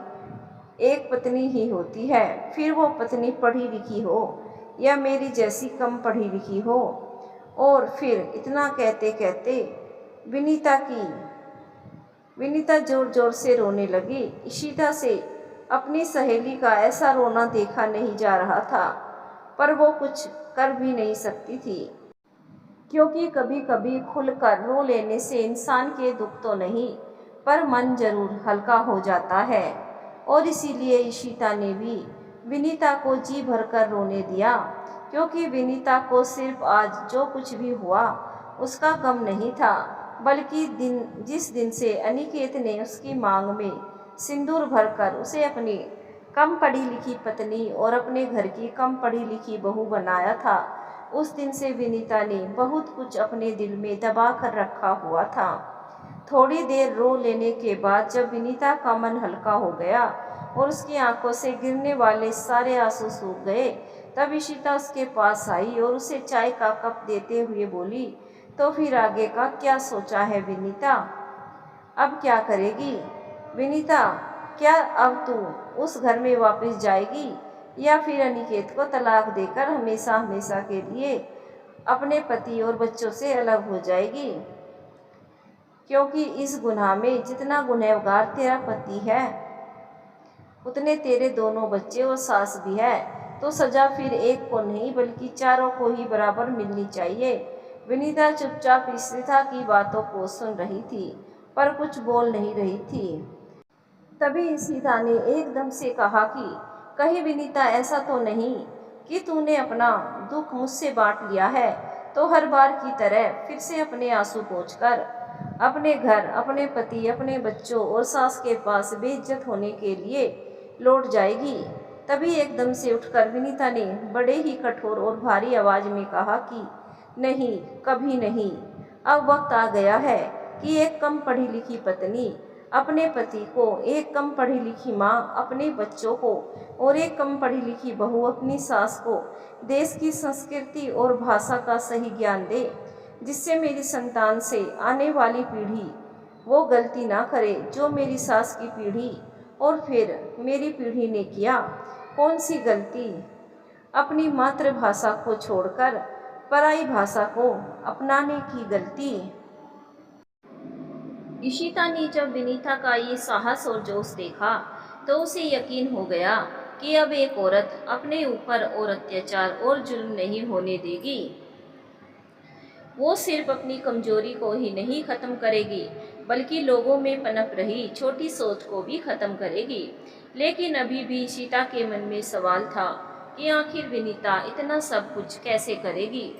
एक पत्नी ही होती है। फिर वो पत्नी पढ़ी लिखी हो या मेरी जैसी कम पढ़ी लिखी हो। और फिर इतना कहते कहते विनीता जोर जोर से रोने लगी। इशिता से अपनी सहेली का ऐसा रोना देखा नहीं जा रहा था, पर वो कुछ कर भी नहीं सकती थी, क्योंकि कभी कभी खुलकर रो लेने से इंसान के दुख तो नहीं, पर मन जरूर हल्का हो जाता है। और इसीलिए इशिता ने भी विनीता को जी भरकर रोने दिया, क्योंकि विनीता को सिर्फ आज जो कुछ भी हुआ उसका गम नहीं था, बल्कि जिस दिन से अनिकेत ने उसकी मांग में सिंदूर भरकर उसे अपनी कम पढ़ी लिखी पत्नी और अपने घर की कम पढ़ी लिखी बहू बनाया था, उस दिन से विनीता ने बहुत कुछ अपने दिल में दबा कर रखा हुआ था। थोड़ी देर रो लेने के बाद जब विनीता का मन हल्का हो गया और उसकी आंखों से गिरने वाले सारे आंसू सूख गए, तब इशिता उसके पास आई और उसे चाय का कप देते हुए बोली, तो फिर आगे का क्या सोचा है विनीता? अब क्या करेगी? विनीता, क्या अब तू उस घर में वापस जाएगी या फिर अनिकेत को तलाक देकर हमेशा हमेशा के लिए अपने पति और बच्चों से अलग हो जाएगी? क्योंकि इस गुनाह में जितना गुनहगार तेरा पति है, उतने तेरे दोनों बच्चे और सास भी है, तो सजा फिर एक को नहीं बल्कि चारों को ही बराबर मिलनी चाहिए। विनीता चुपचाप इशिता की बातों को सुन रही थी, पर कुछ बोल नहीं रही थी। तभी इशिता ने एकदम से कहा कि कहीं विनीता ऐसा तो नहीं कि तूने अपना दुख मुझसे बांट लिया है, तो हर बार की तरह फिर से अपने आंसू पोंछकर अपने घर, अपने पति, अपने बच्चों और सास के पास बेइज्जत होने के लिए लौट जाएगी। तभी एकदम से उठकर विनीता ने बड़े ही कठोर और भारी आवाज में कहा कि नहीं, कभी नहीं। अब वक्त आ गया है कि एक कम पढ़ी लिखी पत्नी अपने पति को, एक कम पढ़ी लिखी माँ अपने बच्चों को और एक कम पढ़ी लिखी बहू अपनी सास को देश की संस्कृति और भाषा का सही ज्ञान दे, जिससे मेरी संतान से आने वाली पीढ़ी वो गलती ना करे जो मेरी सास की पीढ़ी और फिर मेरी पीढ़ी ने किया। कौन सी गलती? अपनी मातृभाषा को छोड़कर पराई भाषा को अपनाने की गलती। इशिता ने जब विनीता का ये साहस और जोश देखा तो उसे यकीन हो गया कि अब एक औरत अपने ऊपर और अत्याचार और जुल्म नहीं होने देगी। वो सिर्फ अपनी कमजोरी को ही नहीं खत्म करेगी, बल्कि लोगों में पनप रही छोटी सोच को भी खत्म करेगी। लेकिन अभी भी इशिता के मन में सवाल था कि आखिर विनीता इतना सब कुछ कैसे करेगी।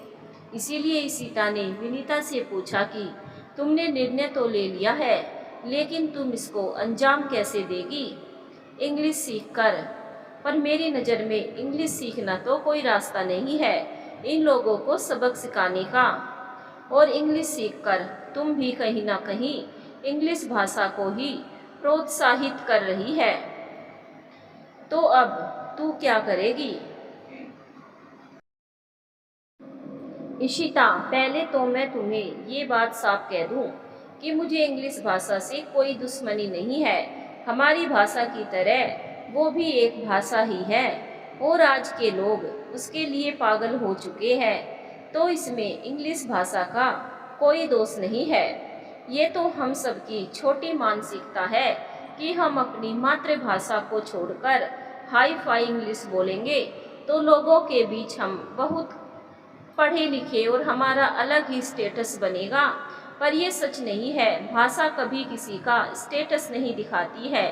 इसीलिए इशिता ने विनीता से पूछा कि तुमने निर्णय तो ले लिया है, लेकिन तुम इसको अंजाम कैसे देगी? इंग्लिश सीखकर। पर मेरी नज़र में इंग्लिश सीखना तो कोई रास्ता नहीं है इन लोगों को सबक सिखाने का। और इंग्लिश सीखकर तुम भी कहीं ना कहीं इंग्लिश भाषा को ही प्रोत्साहित कर रही है। तो अब तू क्या करेगी? इशिता, पहले तो मैं तुम्हें ये बात साफ कह दूं कि मुझे इंग्लिश भाषा से कोई दुश्मनी नहीं है। हमारी भाषा की तरह वो भी एक भाषा ही है और आज के लोग उसके लिए पागल हो चुके हैं, तो इसमें इंग्लिश भाषा का कोई दोष नहीं है। ये तो हम सबकी छोटी मानसिकता है कि हम अपनी मातृभाषा को छोड़कर हाई फाई इंग्लिश बोलेंगे तो लोगों के बीच हम बहुत पढ़े लिखे और हमारा अलग ही स्टेटस बनेगा। पर यह सच नहीं है। भाषा कभी किसी का स्टेटस नहीं दिखाती है,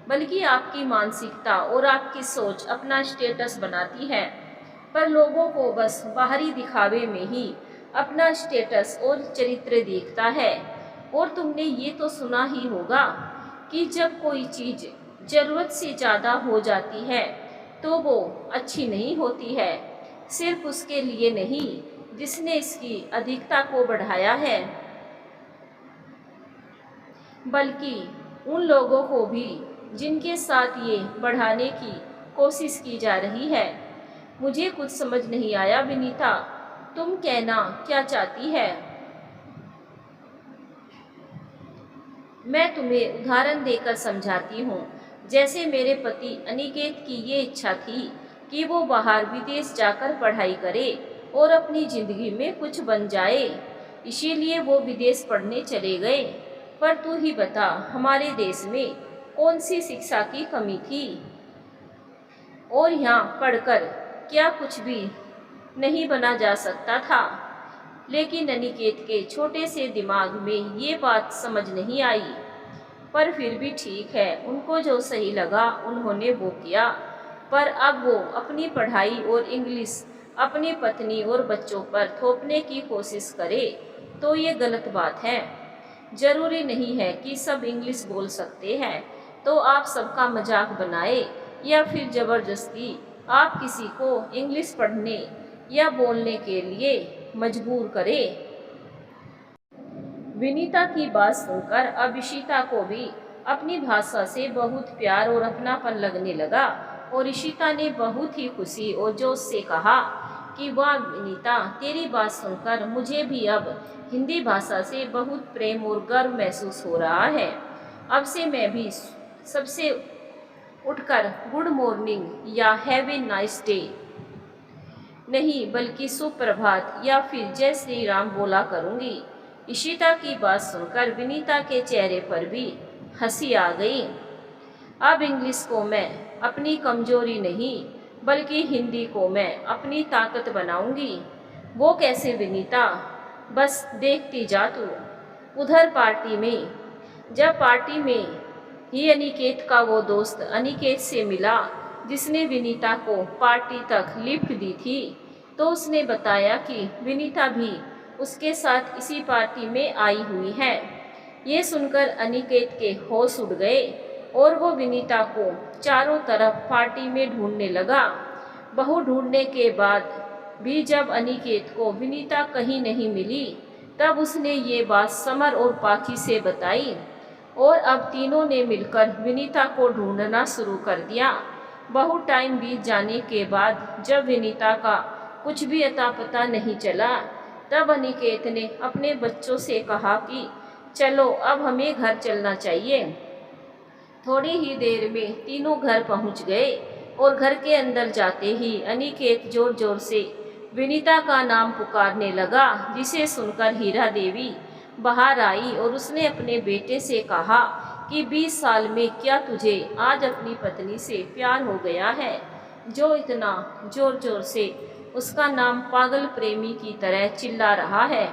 बल्कि आपकी मानसिकता और आपकी सोच अपना स्टेटस बनाती है। पर लोगों को बस बाहरी दिखावे में ही अपना स्टेटस और चरित्र दिखता है। और तुमने ये तो सुना ही होगा कि जब कोई चीज़ ज़रूरत से ज़्यादा हो जाती है तो वो अच्छी नहीं होती है। सिर्फ उसके लिए नहीं जिसने इसकी अधिकता को बढ़ाया है, बल्कि उन लोगों को भी जिनके साथ ये बढ़ाने की कोशिश की जा रही है। मुझे कुछ समझ नहीं आया विनीता, तुम कहना क्या चाहती है? मैं तुम्हें उदाहरण देकर समझाती हूँ। जैसे मेरे पति अनिकेत की ये इच्छा थी कि वो बाहर विदेश जाकर पढ़ाई करे और अपनी जिंदगी में कुछ बन जाए, इसीलिए वो विदेश पढ़ने चले गए। पर तू ही बता, हमारे देश में कौन सी शिक्षा की कमी थी? और यहाँ पढ़कर क्या कुछ भी नहीं बना जा सकता था? लेकिन अनिकेत के छोटे से दिमाग में ये बात समझ नहीं आई। पर फिर भी ठीक है, उनको जो सही लगा उन्होंने वो किया। पर अब वो अपनी पढ़ाई और इंग्लिश अपनी पत्नी और बच्चों पर थोपने की कोशिश करे तो ये गलत बात है। जरूरी नहीं है कि सब इंग्लिश बोल सकते हैं तो आप सबका मजाक बनाए या फिर ज़बरदस्ती आप किसी को इंग्लिश पढ़ने या बोलने के लिए मजबूर करें। विनीता की बात सुनकर अब इशिता को भी अपनी भाषा से बहुत प्यार और अपनापन लगने लगा और इशिता ने बहुत ही खुशी और जोश से कहा कि वाह विनीता, तेरी बात सुनकर मुझे भी अब हिंदी भाषा से बहुत प्रेम और गर्व महसूस हो रहा है। अब से मैं भी सबसे उठकर गुड मॉर्निंग या हैव ए नाइस डे नहीं बल्कि सुप्रभात या फिर जय श्री राम बोला करूँगी। इशिता की बात सुनकर विनीता के चेहरे पर भी हंसी आ गई। अब इंग्लिश को मैं अपनी कमजोरी नहीं बल्कि हिंदी को मैं अपनी ताकत बनाऊंगी। वो कैसे विनीता? बस देखती जा तू। उधर जब पार्टी में ही अनिकेत का वो दोस्त अनिकेत से मिला जिसने विनीता को पार्टी तक लिफ्ट दी थी, तो उसने बताया कि विनीता भी उसके साथ इसी पार्टी में आई हुई है। ये सुनकर अनिकेत के होश उड़ गए और वो विनीता को चारों तरफ पार्टी में ढूंढने लगा। बहु ढूंढने के बाद भी जब अनिकेत को विनीता कहीं नहीं मिली, तब उसने ये बात समर और पाखी से बताई और अब तीनों ने मिलकर विनीता को ढूंढना शुरू कर दिया। बहुत टाइम बीत जाने के बाद जब विनीता का कुछ भी अता पता नहीं चला, तब अनिकेत ने अपने बच्चों से कहा कि चलो अब हमें घर चलना चाहिए। थोड़ी ही देर में तीनों घर पहुंच गए और घर के अंदर जाते ही अनिकेत जोर जोर से विनीता का नाम पुकारने लगा, जिसे सुनकर हीरा देवी बाहर आई और उसने अपने बेटे से कहा कि 20 साल में क्या तुझे आज अपनी पत्नी से प्यार हो गया है, जो इतना जोर जोर से उसका नाम पागल प्रेमी की तरह चिल्ला रहा है।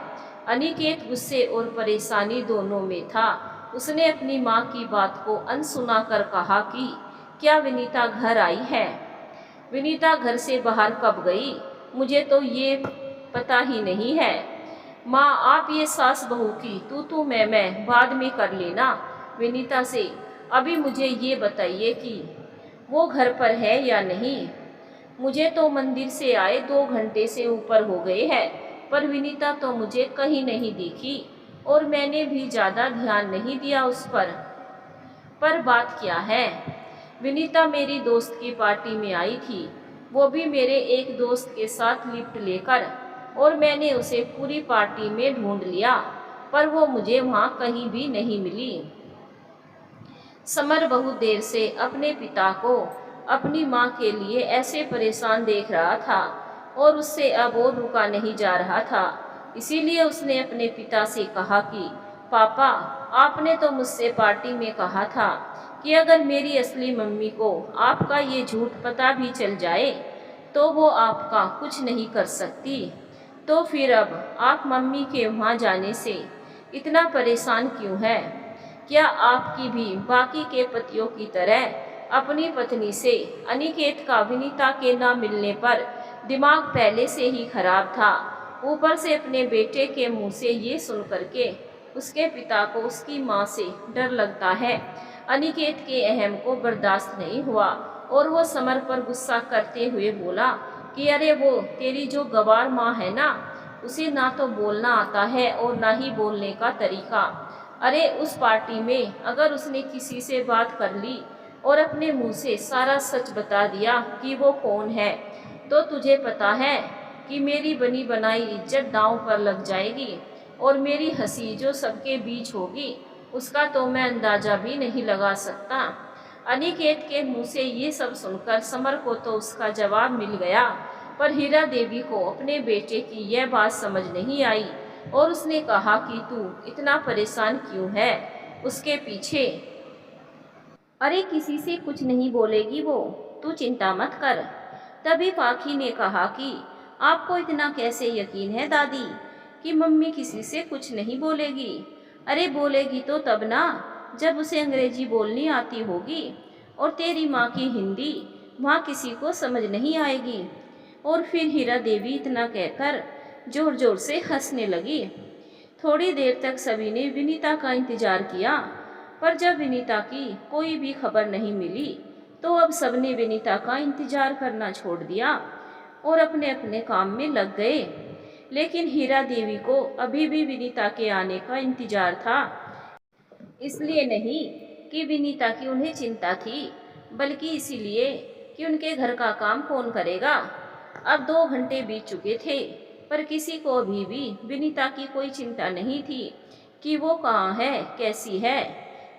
अनिकेत गुस्से और परेशानी दोनों में था। उसने अपनी माँ की बात को अनसुना कर कहा कि क्या विनीता घर आई है? विनीता घर से बाहर कब गई? मुझे तो ये पता ही नहीं है। माँ, आप ये सास बहू की तू मैं बाद में कर लेना। विनीता से अभी मुझे ये बताइए कि वो घर पर है या नहीं। मुझे तो मंदिर से आए 2 घंटे से ऊपर हो गए हैं, पर विनीता तो मुझे कहीं नहीं दिखी और मैंने भी ज़्यादा ध्यान नहीं दिया उस पर बात क्या है? विनीता मेरी दोस्त की पार्टी में आई थी, वो भी मेरे एक दोस्त के साथ लिफ्ट लेकर, और मैंने उसे पूरी पार्टी में ढूंढ लिया, पर वो मुझे वहाँ कहीं भी नहीं मिली। समर बहुत देर से अपने पिता को अपनी माँ के लिए ऐसे परेशान देख रहा था और उससे अब और रुका नहीं जा रहा था। इसीलिए उसने अपने पिता से कहा कि पापा, आपने तो मुझसे पार्टी में कहा था कि अगर मेरी असली मम्मी को आपका ये झूठ पता भी चल जाए तो वो आपका कुछ नहीं कर सकती। तो फिर अब आप मम्मी के वहाँ जाने से इतना परेशान क्यों है? क्या आपकी भी बाकी के पतियों की तरह अपनी पत्नी से अनिकेत का विनीता के न मिलने पर दिमाग पहले से ही खराब था? ऊपर से अपने बेटे के मुंह से ये सुन करके उसके पिता को उसकी माँ से डर लगता है। अनिकेत के अहम को बर्दाश्त नहीं हुआ और वो समर पर गुस्सा करते हुए बोला कि अरे वो तेरी जो गवार माँ है ना, उसे ना तो बोलना आता है और ना ही बोलने का तरीका। अरे उस पार्टी में अगर उसने किसी से बात कर ली और अपने मुंह से सारा सच बता दिया कि वो कौन है, तो तुझे पता है कि मेरी बनी बनाई इज्जत दांव पर लग जाएगी और मेरी हंसी जो सबके बीच होगी उसका तो मैं अंदाजा भी नहीं लगा सकता। अनिकेत के मुंह से ये सब सुनकर समर को तो उसका जवाब मिल गया, पर हीरा देवी को अपने बेटे की यह बात समझ नहीं आई और उसने कहा कि तू इतना परेशान क्यों है उसके पीछे। अरे किसी से कुछ नहीं बोलेगी वो, तू चिंता मत कर। तभी पाखी ने कहा कि आपको इतना कैसे यकीन है दादी कि मम्मी किसी से कुछ नहीं बोलेगी। अरे बोलेगी तो तब ना जब उसे अंग्रेजी बोलनी आती होगी और तेरी माँ की हिंदी वहाँ किसी को समझ नहीं आएगी। और फिर हीरा देवी इतना कहकर जोर जोर से हंसने लगी। थोड़ी देर तक सभी ने विनीता का इंतजार किया, पर जब विनीता की कोई भी खबर नहीं मिली तो अब सबने विनीता का इंतजार करना छोड़ दिया और अपने अपने काम में लग गए। लेकिन हीरा देवी को अभी भी विनीता के आने का इंतजार था। इसलिए नहीं कि विनीता की उन्हें चिंता थी, बल्कि इसीलिए कि उनके घर का काम कौन करेगा। अब 2 घंटे बीत चुके थे, पर किसी को अभी भी विनीता की कोई चिंता नहीं थी कि वो कहाँ है, कैसी है,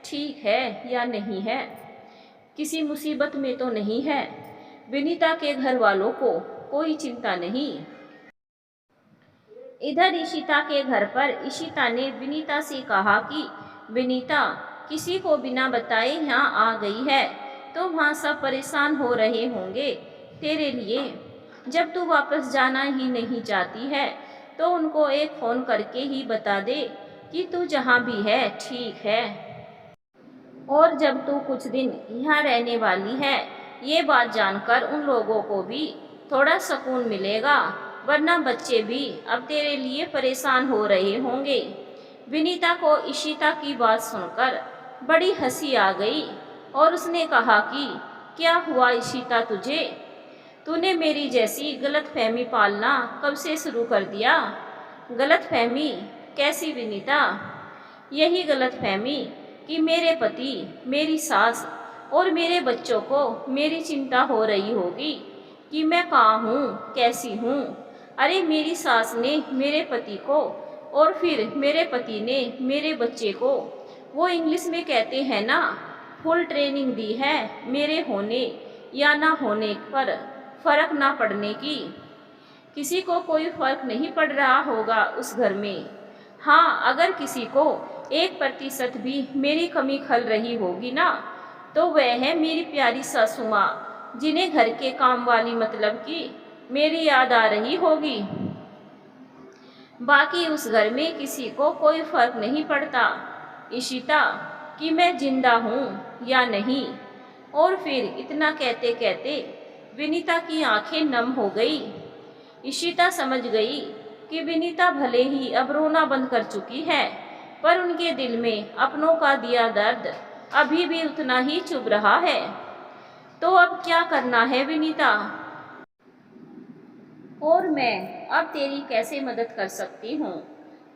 ठीक है या नहीं है, किसी मुसीबत में तो नहीं है। विनीता के घर वालों को कोई चिंता नहीं। इधर इशिता के घर पर इशिता ने विनीता से कहा कि विनीता किसी को बिना बताए यहाँ आ गई है, तो वहाँ सब परेशान हो रहे होंगे तेरे लिए। जब तू वापस जाना ही नहीं चाहती है तो उनको एक फ़ोन करके ही बता दे कि तू जहाँ भी है ठीक है। और जब तू कुछ दिन यहाँ रहने वाली है, ये बात जानकर उन लोगों को भी थोड़ा सुकून मिलेगा, वरना बच्चे भी अब तेरे लिए परेशान हो रहे होंगे। विनीता को इशिता की बात सुनकर बड़ी हंसी आ गई और उसने कहा कि क्या हुआ इशिता तुझे? तूने मेरी जैसी गलतफहमी पालना कब से शुरू कर दिया? गलतफहमी कैसी विनीता? यही गलतफहमी कि मेरे पति, मेरी सास और मेरे बच्चों को मेरी चिंता हो रही होगी कि मैं कहाँ हूँ, कैसी हूँ। अरे मेरी सास ने मेरे पति को और फिर मेरे पति ने मेरे बच्चे को, वो इंग्लिश में कहते हैं ना, फुल ट्रेनिंग दी है मेरे होने या ना होने पर फर्क ना पड़ने की। किसी को कोई फर्क नहीं पड़ रहा होगा उस घर में। हाँ, अगर किसी को 1% भी मेरी कमी खल रही होगी ना, तो वह है मेरी प्यारी सासू माँ, जिन्हें घर के काम वाली मतलब की मेरी याद आ रही होगी। बाकी उस घर में किसी को कोई फर्क नहीं पड़ता इशिता कि मैं जिंदा हूँ या नहीं। और फिर इतना कहते कहते विनीता की आंखें नम हो गई। इशिता समझ गई कि विनीता भले ही अब रोना बंद कर चुकी है, पर उनके दिल में अपनों का दिया दर्द अभी भी उतना ही चुभ रहा है। तो अब क्या करना है विनीता? और मैं अब तेरी कैसे मदद कर सकती हूँ?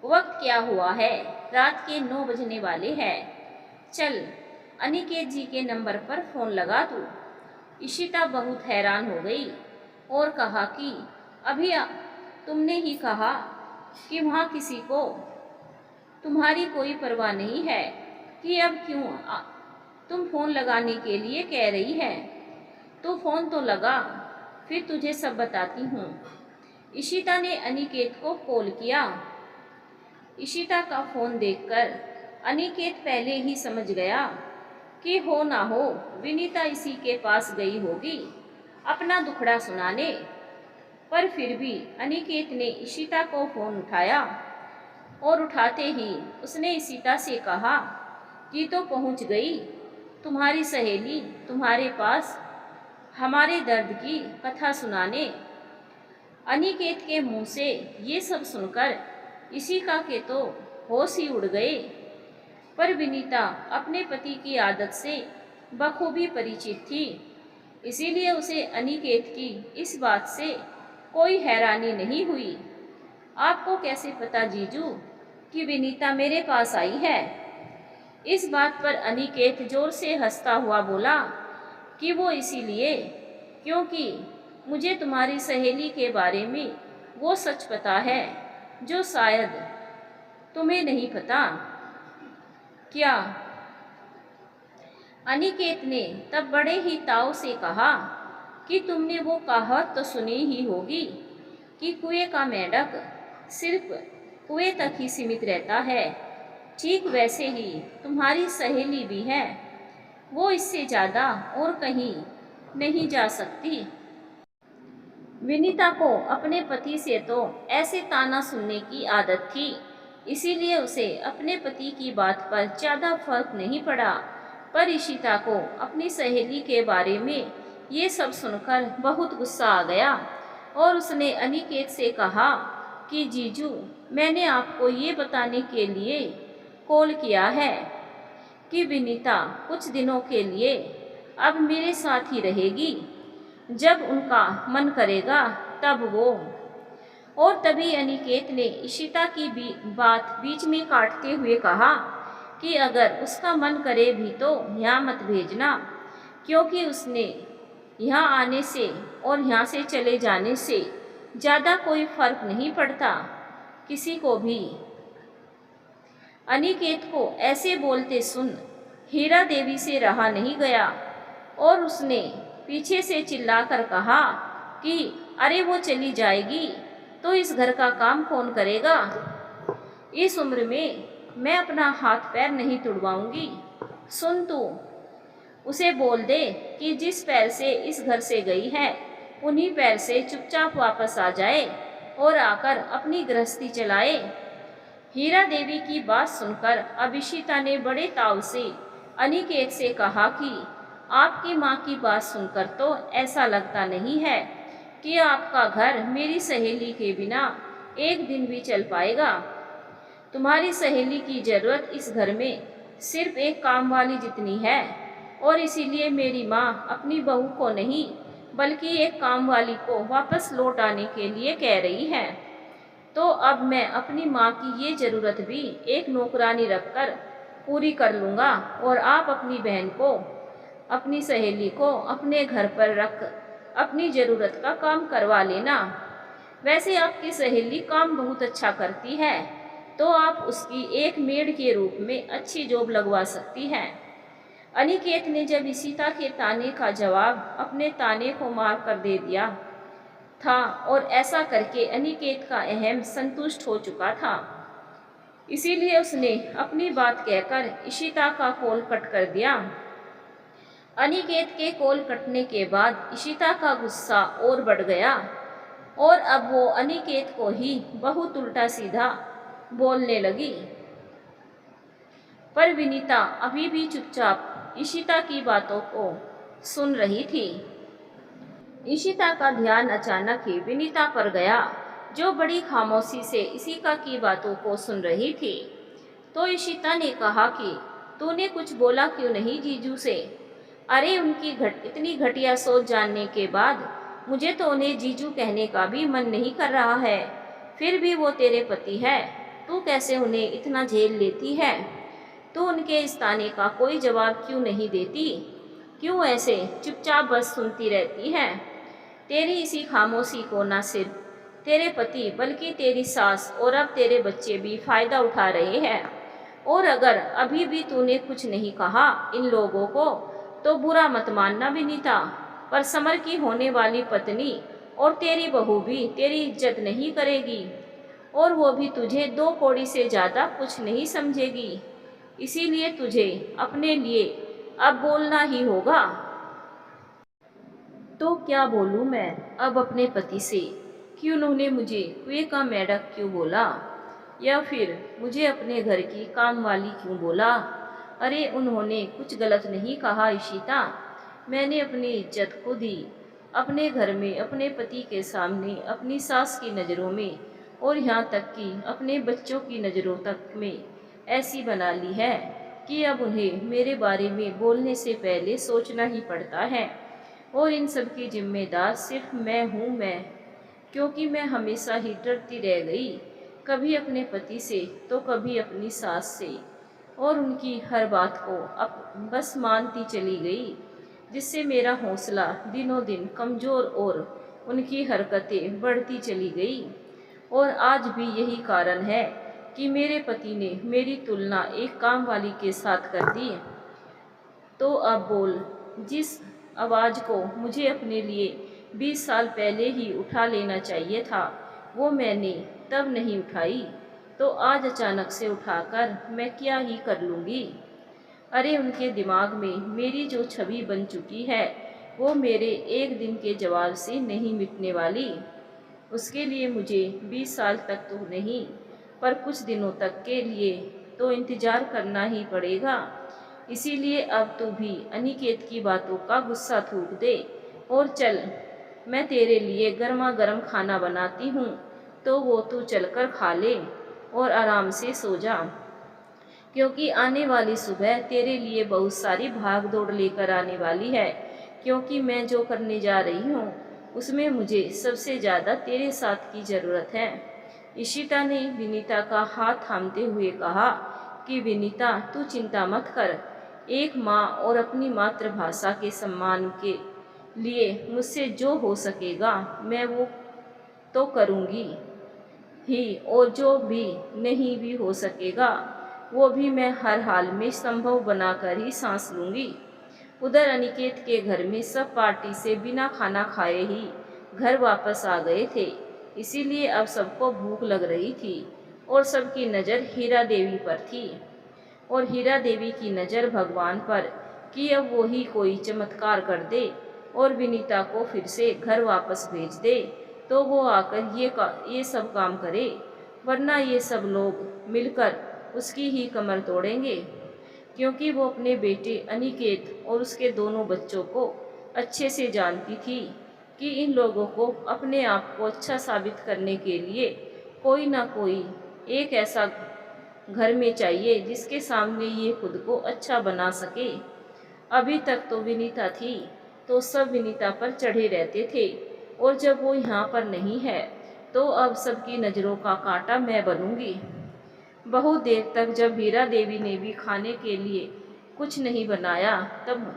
वक्त क्या हुआ है? रात के 9 बजने वाले हैं। चल अनिकेत जी के नंबर पर फ़ोन लगा तू। इशिता बहुत हैरान हो गई और कहा कि अभी तुमने ही कहा कि वहाँ किसी को तुम्हारी कोई परवाह नहीं है, कि अब क्यों तुम फ़ोन लगाने के लिए कह रही है? तो फ़ोन तो लगा, फिर तुझे सब बताती हूँ। इशिता ने अनिकेत को कॉल किया। इशिता का फ़ोन देखकर अनिकेत पहले ही समझ गया कि हो ना हो विनीता इसी के पास गई होगी अपना दुखड़ा सुनाने। पर फिर भी अनिकेत ने इशिता को फ़ोन उठाया और उठाते ही उसने इशिता से कहा कि तो पहुंच गई तुम्हारी सहेली तुम्हारे पास हमारे दर्द की कथा सुनाने। अनिकेत के मुंह से ये सब सुनकर इशिता के तो होश ही उड़ गए। पर विनीता अपने पति की आदत से बखूबी परिचित थी, इसीलिए उसे अनिकेत की इस बात से कोई हैरानी नहीं हुई। आपको कैसे पता जीजू कि विनीता मेरे पास आई है? इस बात पर अनिकेत जोर से हंसता हुआ बोला कि वो इसीलिए क्योंकि मुझे तुम्हारी सहेली के बारे में वो सच पता है जो शायद तुम्हें नहीं पता। क्या? अनिकेत ने तब बड़े ही ताव से कहा कि तुमने वो कहावत तो सुनी ही होगी कि कुएं का मेंढक सिर्फ कुएं तक ही सीमित रहता है। ठीक वैसे ही तुम्हारी सहेली भी है, वो इससे ज़्यादा और कहीं नहीं जा सकती। विनीता को अपने पति से तो ऐसे ताना सुनने की आदत थी, इसीलिए उसे अपने पति की बात पर ज़्यादा फर्क नहीं पड़ा। पर इशिता को अपनी सहेली के बारे में ये सब सुनकर बहुत गुस्सा आ गया और उसने अनिकेत से कहा कि जीजू, मैंने आपको ये बताने के लिए कॉल किया है कि विनीता कुछ दिनों के लिए अब मेरे साथ ही रहेगी। जब उनका मन करेगा तब वो। और तभी अनिकेत ने इशिता की बात बीच में काटते हुए कहा कि अगर उसका मन करे भी तो यहाँ मत भेजना, क्योंकि उसने यहाँ आने से और यहाँ से चले जाने से ज़्यादा कोई फर्क नहीं पड़ता किसी को भी। अनिकेत को ऐसे बोलते सुन हीरा देवी से रहा नहीं गया और उसने पीछे से चिल्लाकर कहा कि अरे वो चली जाएगी तो इस घर का काम कौन करेगा? इस उम्र में मैं अपना हाथ पैर नहीं तुड़वाऊंगी। सुन तू, उसे बोल दे कि जिस पैर से इस घर से गई है उन्हीं पैर से चुपचाप वापस आ जाए और आकर अपनी गृहस्थी चलाए। हीरा देवी की बात सुनकर अब इशिता ने बड़े ताव से अनिकेत से कहा कि आपकी माँ की बात सुनकर तो ऐसा लगता नहीं है कि आपका घर मेरी सहेली के बिना एक दिन भी चल पाएगा। तुम्हारी सहेली की ज़रूरत इस घर में सिर्फ एक काम वाली जितनी है और इसीलिए मेरी माँ अपनी बहू को नहीं बल्कि एक काम वाली को वापस लौट आने के लिए कह रही है। तो अब मैं अपनी माँ की ये ज़रूरत भी एक नौकरानी रखकर पूरी कर लूँगा और आप अपनी बहन को, अपनी सहेली को अपने घर पर रख अपनी ज़रूरत का काम करवा लेना। वैसे आपकी सहेली काम बहुत अच्छा करती है, तो आप उसकी एक मेड के रूप में अच्छी जॉब लगवा सकती हैं। अनिकेत ने जब इशिता के ताने का जवाब अपने ताने को मार कर दे दिया था और ऐसा करके अनिकेत का अहम संतुष्ट हो चुका था, इसीलिए उसने अपनी बात कहकर इशिता का कॉल कट कर दिया। अनिकेत के कॉल कटने के बाद इशिता का गुस्सा और बढ़ गया और अब वो अनिकेत को ही बहुत उल्टा सीधा बोलने लगी। पर विनीता अभी भी चुपचाप इशिता की बातों को सुन रही थी। इशिता का ध्यान अचानक ही विनीता पर गया, जो बड़ी खामोशी से इशिता की बातों को सुन रही थी। तो इशिता ने कहा कि तूने कुछ बोला क्यों नहीं जीजू से? अरे उनकी इतनी घटिया सोच जानने के बाद मुझे तो उन्हें जीजू कहने का भी मन नहीं कर रहा है। फिर भी वो तेरे पति है, तू कैसे उन्हें इतना झेल लेती है? तू उनके इस ताने का कोई जवाब क्यों नहीं देती? क्यों ऐसे चुपचाप बस सुनती रहती है? तेरी इसी खामोशी को न सिर्फ तेरे पति बल्कि तेरी सास और अब तेरे बच्चे भी फायदा उठा रहे हैं। और अगर अभी भी तूने कुछ नहीं कहा इन लोगों को तो बुरा मत मानना विनीता, पर समर की होने वाली पत्नी और तेरी बहू भी तेरी इज्जत नहीं करेगी और वो भी तुझे दो कौड़ी से ज़्यादा कुछ नहीं समझेगी। इसीलिए तुझे अपने लिए अब बोलना ही होगा। तो क्या बोलूँ मैं अब अपने पति से कि उन्होंने मुझे कुएं का मेंढक क्यों बोला, या फिर मुझे अपने घर की काम वाली क्यों बोला? अरे उन्होंने कुछ गलत नहीं कहा इशिता, मैंने अपनी इज्जत को दी अपने घर में, अपने पति के सामने, अपनी सास की नज़रों में और यहाँ तक कि अपने बच्चों की नज़रों तक में ऐसी बना ली है कि अब उन्हें मेरे बारे में बोलने से पहले सोचना ही पड़ता है। और इन सब की जिम्मेदार सिर्फ मैं हूँ, क्योंकि मैं हमेशा ही डरती रह गई, कभी अपने पति से तो कभी अपनी सास से। और उनकी हर बात को अब बस मानती चली गई, जिससे मेरा हौसला दिनों दिन कमज़ोर और उनकी हरकतें बढ़ती चली गई। और आज भी यही कारण है कि मेरे पति ने मेरी तुलना एक काम वाली के साथ कर दी। तो अब बोल, जिस आवाज़ को मुझे अपने लिए 20 साल पहले ही उठा लेना चाहिए था, वो मैंने तब नहीं उठाई, तो आज अचानक से उठाकर मैं क्या ही कर लूँगी। अरे उनके दिमाग में मेरी जो छवि बन चुकी है, वो मेरे एक दिन के जवाब से नहीं मिटने वाली। उसके लिए मुझे 20 साल तक तो नहीं, पर कुछ दिनों तक के लिए तो इंतज़ार करना ही पड़ेगा। इसीलिए अब तू भी अनिकेत की बातों का गुस्सा थूक दे और चल, मैं तेरे लिए गर्मा गर्म खाना बनाती हूँ, तो वो तू चलकर खा ले और आराम से सो जा, क्योंकि आने वाली सुबह तेरे लिए बहुत सारी भाग दौड़ लेकर आने वाली है। क्योंकि मैं जो करने जा रही हूँ उसमें मुझे सबसे ज़्यादा तेरे साथ की ज़रूरत है। इशिता ने विनीता का हाथ थामते हुए कहा कि विनीता, तू चिंता मत कर। एक माँ और अपनी मातृभाषा के सम्मान के लिए मुझसे जो हो सकेगा मैं वो तो करूँगी ही, और जो भी नहीं भी हो सकेगा वो भी मैं हर हाल में संभव बनाकर ही सांस लूँगी। उधर अनिकेत के घर में सब पार्टी से बिना खाना खाए ही घर वापस आ गए थे। इसीलिए अब सबको भूख लग रही थी और सबकी नज़र हीरा देवी पर थी, और हीरा देवी की नज़र भगवान पर कि अब वो ही कोई चमत्कार कर दे और विनीता को फिर से घर वापस भेज दे, तो वो आकर ये सब काम करे, वरना ये सब लोग मिलकर उसकी ही कमर तोड़ेंगे। क्योंकि वो अपने बेटे अनिकेत और उसके दोनों बच्चों को अच्छे से जानती थी कि इन लोगों को अपने आप को अच्छा साबित करने के लिए कोई ना कोई एक ऐसा घर में चाहिए जिसके सामने ये खुद को अच्छा बना सके। अभी तक तो विनीता थी तो सब विनीता पर चढ़े रहते थे, और जब वो यहाँ पर नहीं है तो अब सबकी नज़रों का कांटा मैं बनूंगी। बहुत देर तक जब हीरा देवी ने भी खाने के लिए कुछ नहीं बनाया, तब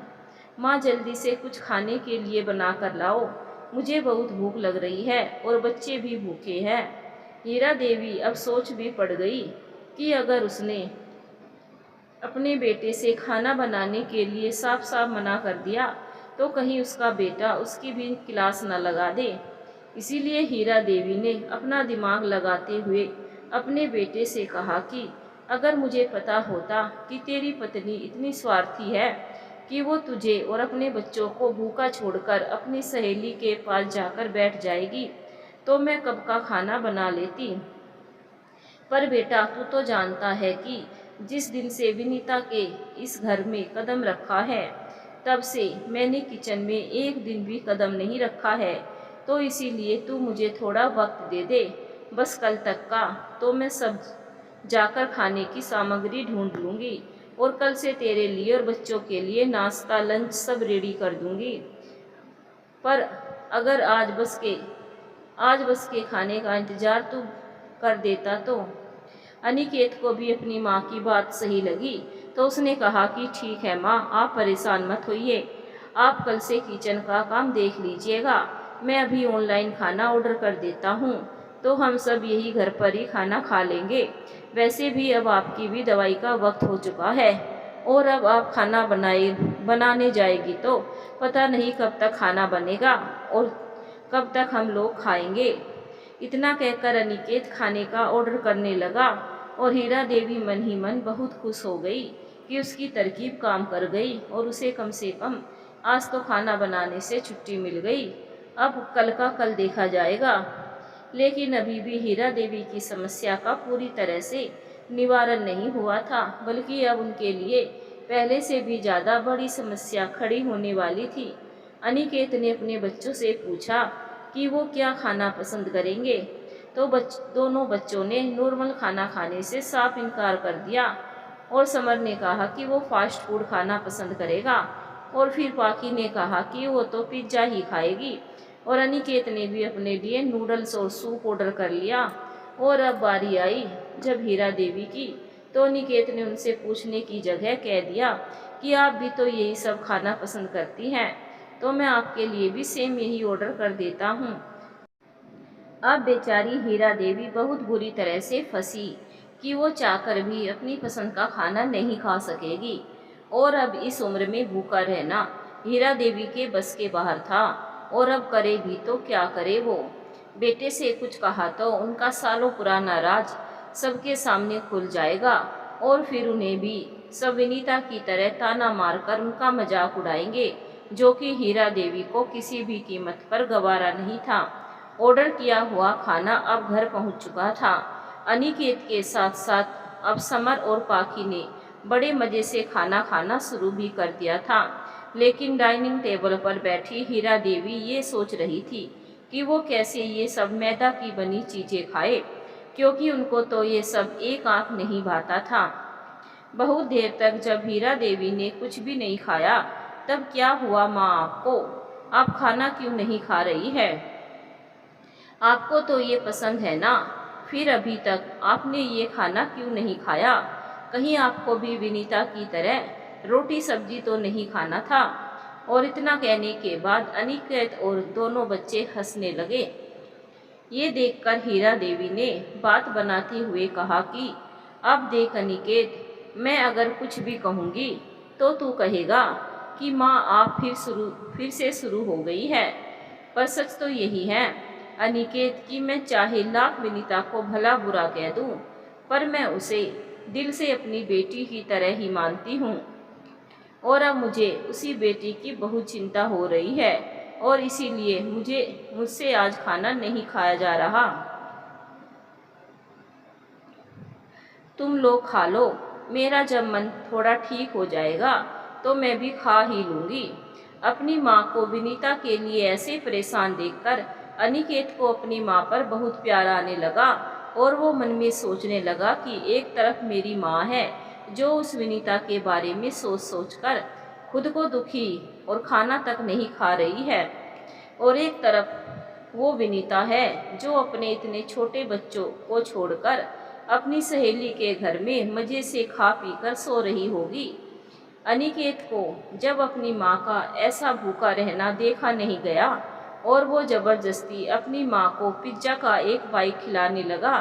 माँ जल्दी से कुछ खाने के लिए बना कर लाओ, मुझे बहुत भूख लग रही है और बच्चे भी भूखे हैं। हीरा देवी अब सोच भी पड़ गई कि अगर उसने अपने बेटे से खाना बनाने के लिए साफ साफ मना कर दिया तो कहीं उसका बेटा उसकी भी क्लास न लगा दे। इसीलिए हीरा देवी ने अपना दिमाग लगाते हुए अपने बेटे से कहा कि अगर मुझे पता होता कि तेरी पत्नी इतनी स्वार्थी है कि वो तुझे और अपने बच्चों को भूखा छोड़कर अपनी सहेली के पास जाकर बैठ जाएगी, तो मैं कब का खाना बना लेती। पर बेटा, तू तो जानता है कि जिस दिन से विनीता के इस घर में कदम रखा है, तब से मैंने किचन में एक दिन भी कदम नहीं रखा है। तो इसीलिए तू मुझे थोड़ा वक्त दे दे, बस कल तक का, तो मैं सब जाकर खाने की सामग्री ढूंढ लूँगी और कल से तेरे लिए और बच्चों के लिए नाश्ता लंच सब रेडी कर दूँगी। पर अगर आज बस के खाने का इंतज़ार तू कर देता तो। अनिकेत को भी अपनी माँ की बात सही लगी, तो उसने कहा कि ठीक है माँ, आप परेशान मत होइए, आप कल से किचन का काम देख लीजिएगा, मैं अभी ऑनलाइन खाना ऑर्डर कर देता हूँ, तो हम सब यही घर पर ही खाना खा लेंगे। वैसे भी अब आपकी भी दवाई का वक्त हो चुका है, और अब आप खाना बनाने जाएगी तो पता नहीं कब तक खाना बनेगा और कब तक हम लोग खाएंगे। इतना कहकर अनिकेत खाने का ऑर्डर करने लगा, और हीरा देवी मन ही मन बहुत खुश हो गई कि उसकी तरकीब काम कर गई और उसे कम से कम आज तो खाना बनाने से छुट्टी मिल गई। अब कल का कल देखा जाएगा। लेकिन अभी भी हीरा देवी की समस्या का पूरी तरह से निवारण नहीं हुआ था, बल्कि अब उनके लिए पहले से भी ज़्यादा बड़ी समस्या खड़ी होने वाली थी। अनिकेत ने अपने बच्चों से पूछा कि वो क्या खाना पसंद करेंगे, तो दोनों बच्चों ने नॉर्मल खाना खाने से साफ इनकार कर दिया, और समर ने कहा कि वो फास्ट फूड खाना पसंद करेगा, और फिर पाखी ने कहा कि वो तो पिज्ज़ा ही खाएगी, और अनिकेत ने भी अपने लिए नूडल्स और सूप ऑर्डर कर लिया। और अब बारी आई जब हीरा देवी की, तो अनिकेत ने उनसे पूछने की जगह कह दिया कि आप भी तो यही सब खाना पसंद करती हैं, तो मैं आपके लिए भी सेम यही ऑर्डर कर देता हूँ। अब बेचारी हीरा देवी बहुत बुरी तरह से फंसी कि वो चाहकर भी अपनी पसंद का खाना नहीं खा सकेगी, और अब इस उम्र में भूखा रहना हीरा देवी के बस के बाहर था। और अब करे भी तो क्या करे वो। बेटे से कुछ कहा तो उनका सालों पुराना राज सबके सामने खुल जाएगा, और फिर उन्हें भी सब विनीता की तरह ताना मारकर उनका मजाक उड़ाएंगे, जो कि हीरा देवी को किसी भी कीमत पर गवारा नहीं था। ऑर्डर किया हुआ खाना अब घर पहुंच चुका था। अनिकेत के साथ साथ अब समर और पाखी ने बड़े मज़े से खाना खाना शुरू भी कर दिया था। लेकिन डाइनिंग टेबल पर बैठी हीरा देवी ये सोच रही थी कि वो कैसे ये सब मैदा की बनी चीज़ें खाए, क्योंकि उनको तो ये सब एक आंख नहीं भाता था। बहुत देर तक जब हीरा देवी ने कुछ भी नहीं खाया, तब क्या हुआ माँ आपको? आप खाना क्यों नहीं खा रही है? आपको तो ये पसंद है ना, फिर अभी तक आपने ये खाना क्यों नहीं खाया? कहीं आपको भी विनीता की तरह रोटी सब्जी तो नहीं खाना था? और इतना कहने के बाद अनिकेत और दोनों बच्चे हंसने लगे। ये देखकर हीरा देवी ने बात बनाते हुए कहा कि अब देख अनिकेत, मैं अगर कुछ भी कहूँगी तो तू कहेगा कि माँ आप फिर से शुरू हो गई है। पर सच तो यही है अनिकेत कि मैं चाहे लाख विनीता को भला बुरा कह दूं, पर मैं उसे दिल से अपनी बेटी की तरह ही मानती हूँ। और अब मुझे उसी बेटी की बहुत चिंता हो रही है, और इसीलिए मुझसे आज खाना नहीं खाया जा रहा। तुम लोग खा लो, मेरा जब मन थोड़ा ठीक हो जाएगा तो मैं भी खा ही लूँगी। अपनी माँ को विनीता के लिए ऐसे परेशान देखकर अनिकेत को अपनी माँ पर बहुत प्यार आने लगा, और वो मन में सोचने लगा कि एक तरफ मेरी माँ है जो उस विनीता के बारे में सोच सोच कर खुद को दुखी और खाना तक नहीं खा रही है, और एक तरफ वो विनीता है जो अपने इतने छोटे बच्चों को छोड़कर अपनी सहेली के घर में मज़े से खा पी कर सो रही होगी। अनिकेत को जब अपनी माँ का ऐसा भूखा रहना देखा नहीं गया, और वो जबरदस्ती अपनी माँ को पिज्ज़ा का एक बाइट खिलाने लगा।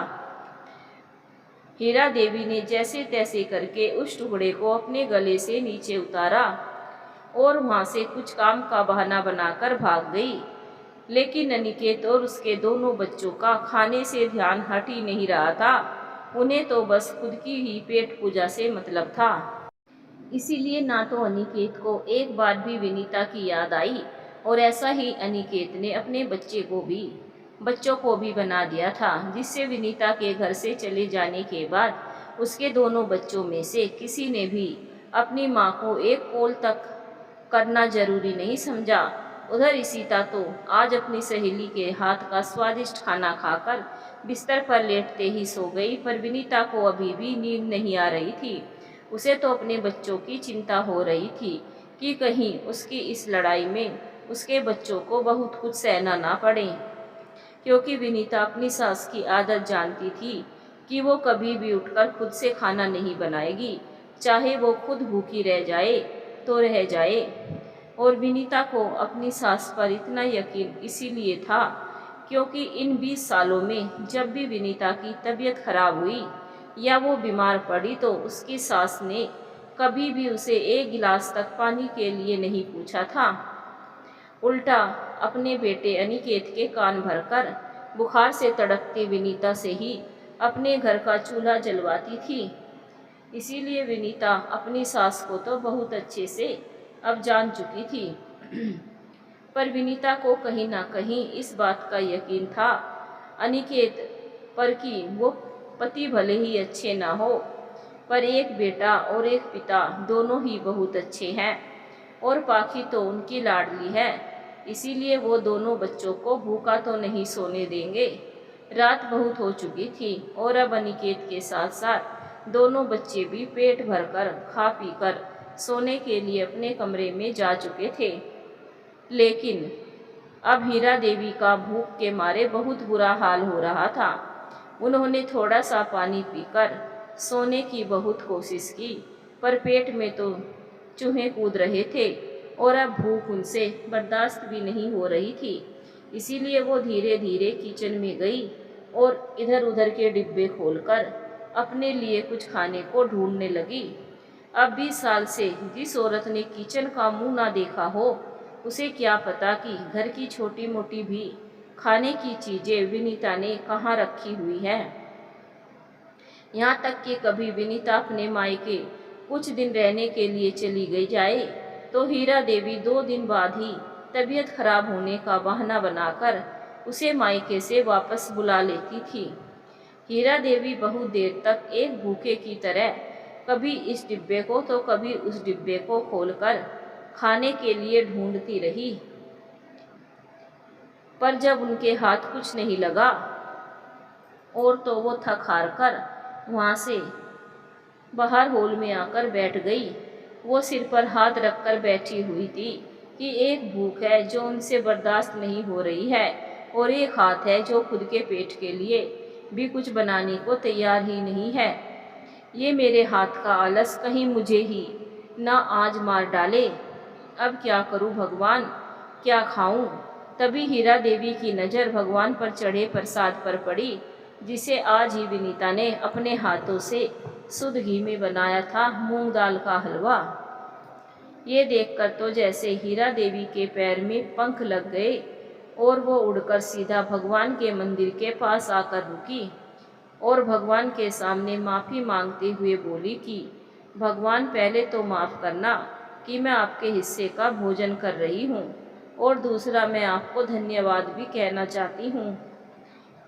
हीरा देवी ने जैसे तैसे करके उस टुकड़े को अपने गले से नीचे उतारा और वहाँ से कुछ काम का बहाना बनाकर भाग गई। लेकिन अनिकेत और उसके दोनों बच्चों का खाने से ध्यान हट ही नहीं रहा था। उन्हें तो बस खुद की ही पेट पूजा से मतलब था। इसीलिए ना तो अनिकेत को एक बार भी विनीता की याद आई, और ऐसा ही अनिकेत ने अपने बच्चों को भी बना दिया था, जिससे विनीता के घर से चले जाने के बाद उसके दोनों बच्चों में से किसी ने भी अपनी माँ को एक कॉल तक करना जरूरी नहीं समझा। उधर इशिता तो आज अपनी सहेली के हाथ का स्वादिष्ट खाना खाकर बिस्तर पर लेटते ही सो गई, पर विनीता को अभी भी नींद नहीं आ रही थी। उसे तो अपने बच्चों की चिंता हो रही थी कि कहीं उसकी इस लड़ाई में उसके बच्चों को बहुत कुछ सहना ना पड़े, क्योंकि विनीता अपनी सास की आदत जानती थी कि वो कभी भी उठकर खुद से खाना नहीं बनाएगी, चाहे वो खुद भूखी रह जाए तो रह जाए। और विनीता को अपनी सास पर इतना यकीन इसीलिए था क्योंकि इन 20 सालों में जब भी विनीता की तबीयत खराब हुई या वो बीमार पड़ी तो उसकी सास ने कभी भी उसे एक गिलास तक पानी के लिए नहीं पूछा था। उल्टा अपने बेटे अनिकेत के कान भरकर बुखार से तड़पती विनीता से ही अपने घर का चूल्हा जलवाती थी। इसीलिए विनीता अपनी सास को तो बहुत अच्छे से अब जान चुकी थी। पर विनीता को कहीं ना कहीं इस बात का यकीन था अनिकेत पर कि वो पति भले ही अच्छे ना हो, पर एक बेटा और एक पिता दोनों ही बहुत अच्छे हैं, और पाखी तो उनकी लाडली है, इसीलिए वो दोनों बच्चों को भूखा तो नहीं सोने देंगे। रात बहुत हो चुकी थी और अब अनिकेत के साथ साथ दोनों बच्चे भी पेट भरकर खा पी कर सोने के लिए अपने कमरे में जा चुके थे। लेकिन अब हीरा देवी का भूख के मारे बहुत बुरा हाल हो रहा था। उन्होंने थोड़ा सा पानी पीकर सोने की बहुत कोशिश की, पर पेट में तो चूहे कूद रहे थे और अब भूख उनसे बर्दाश्त भी नहीं हो रही थी। इसीलिए वो धीरे धीरे किचन में गई और इधर उधर के डिब्बे खोलकर अपने लिए कुछ खाने को ढूंढने लगी। अब 20 साल से जिस औरत ने किचन का मुंह ना देखा हो, उसे क्या पता कि घर की छोटी मोटी भी खाने की चीजें विनीता ने कहाँ रखी हुई है। यहाँ तक कि कभी विनीता अपने मायके कुछ दिन रहने के लिए चली गई जाए तो हीरा देवी 2 दिन बाद ही तबीयत खराब होने का बहाना बनाकर उसे मायके से वापस बुला लेती थी। हीरा देवी बहुत देर तक एक भूखे की तरह कभी इस डिब्बे को तो कभी उस डिब्बे को खोलकर खाने के लिए ढूंढती रही, पर जब उनके हाथ कुछ नहीं लगा और तो वो थक हार कर वहाँ से बाहर हॉल में आकर बैठ गई। वो सिर पर हाथ रखकर बैठी हुई थी कि एक भूख है जो उनसे बर्दाश्त नहीं हो रही है और एक हाथ है जो खुद के पेट के लिए भी कुछ बनाने को तैयार ही नहीं है। ये मेरे हाथ का आलस कहीं मुझे ही ना आज मार डाले। अब क्या करूं भगवान, क्या खाऊं? तभी हीरा देवी की नज़र भगवान पर चढ़े प्रसाद पर पड़ी, जिसे आज ही विनीता ने अपने हाथों से शुद्ध घी में बनाया था, मूंग दाल का हलवा। ये देखकर तो जैसे हीरा देवी के पैर में पंख लग गए और वो उड़कर सीधा भगवान के मंदिर के पास आकर रुकी और भगवान के सामने माफ़ी मांगते हुए बोली कि भगवान, पहले तो माफ़ करना कि मैं आपके हिस्से का भोजन कर रही हूँ, और दूसरा मैं आपको धन्यवाद भी कहना चाहती हूँ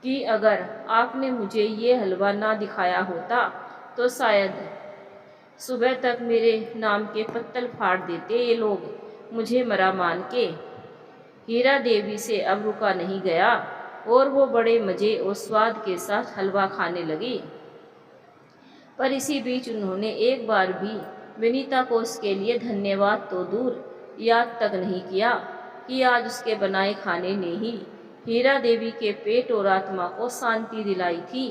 कि अगर आपने मुझे ये हलवा ना दिखाया होता तो शायद सुबह तक मेरे नाम के पत्तल फाड़ देते ये लोग, मुझे मरा मान के। हीरा देवी से अब रुका नहीं गया और वो बड़े मज़े और स्वाद के साथ हलवा खाने लगी। पर इसी बीच उन्होंने एक बार भी विनीता को उसके लिए धन्यवाद तो दूर याद तक नहीं किया कि आज उसके बनाए खाने ने ही हीरा देवी के पेट और आत्मा को शांति दिलाई थी।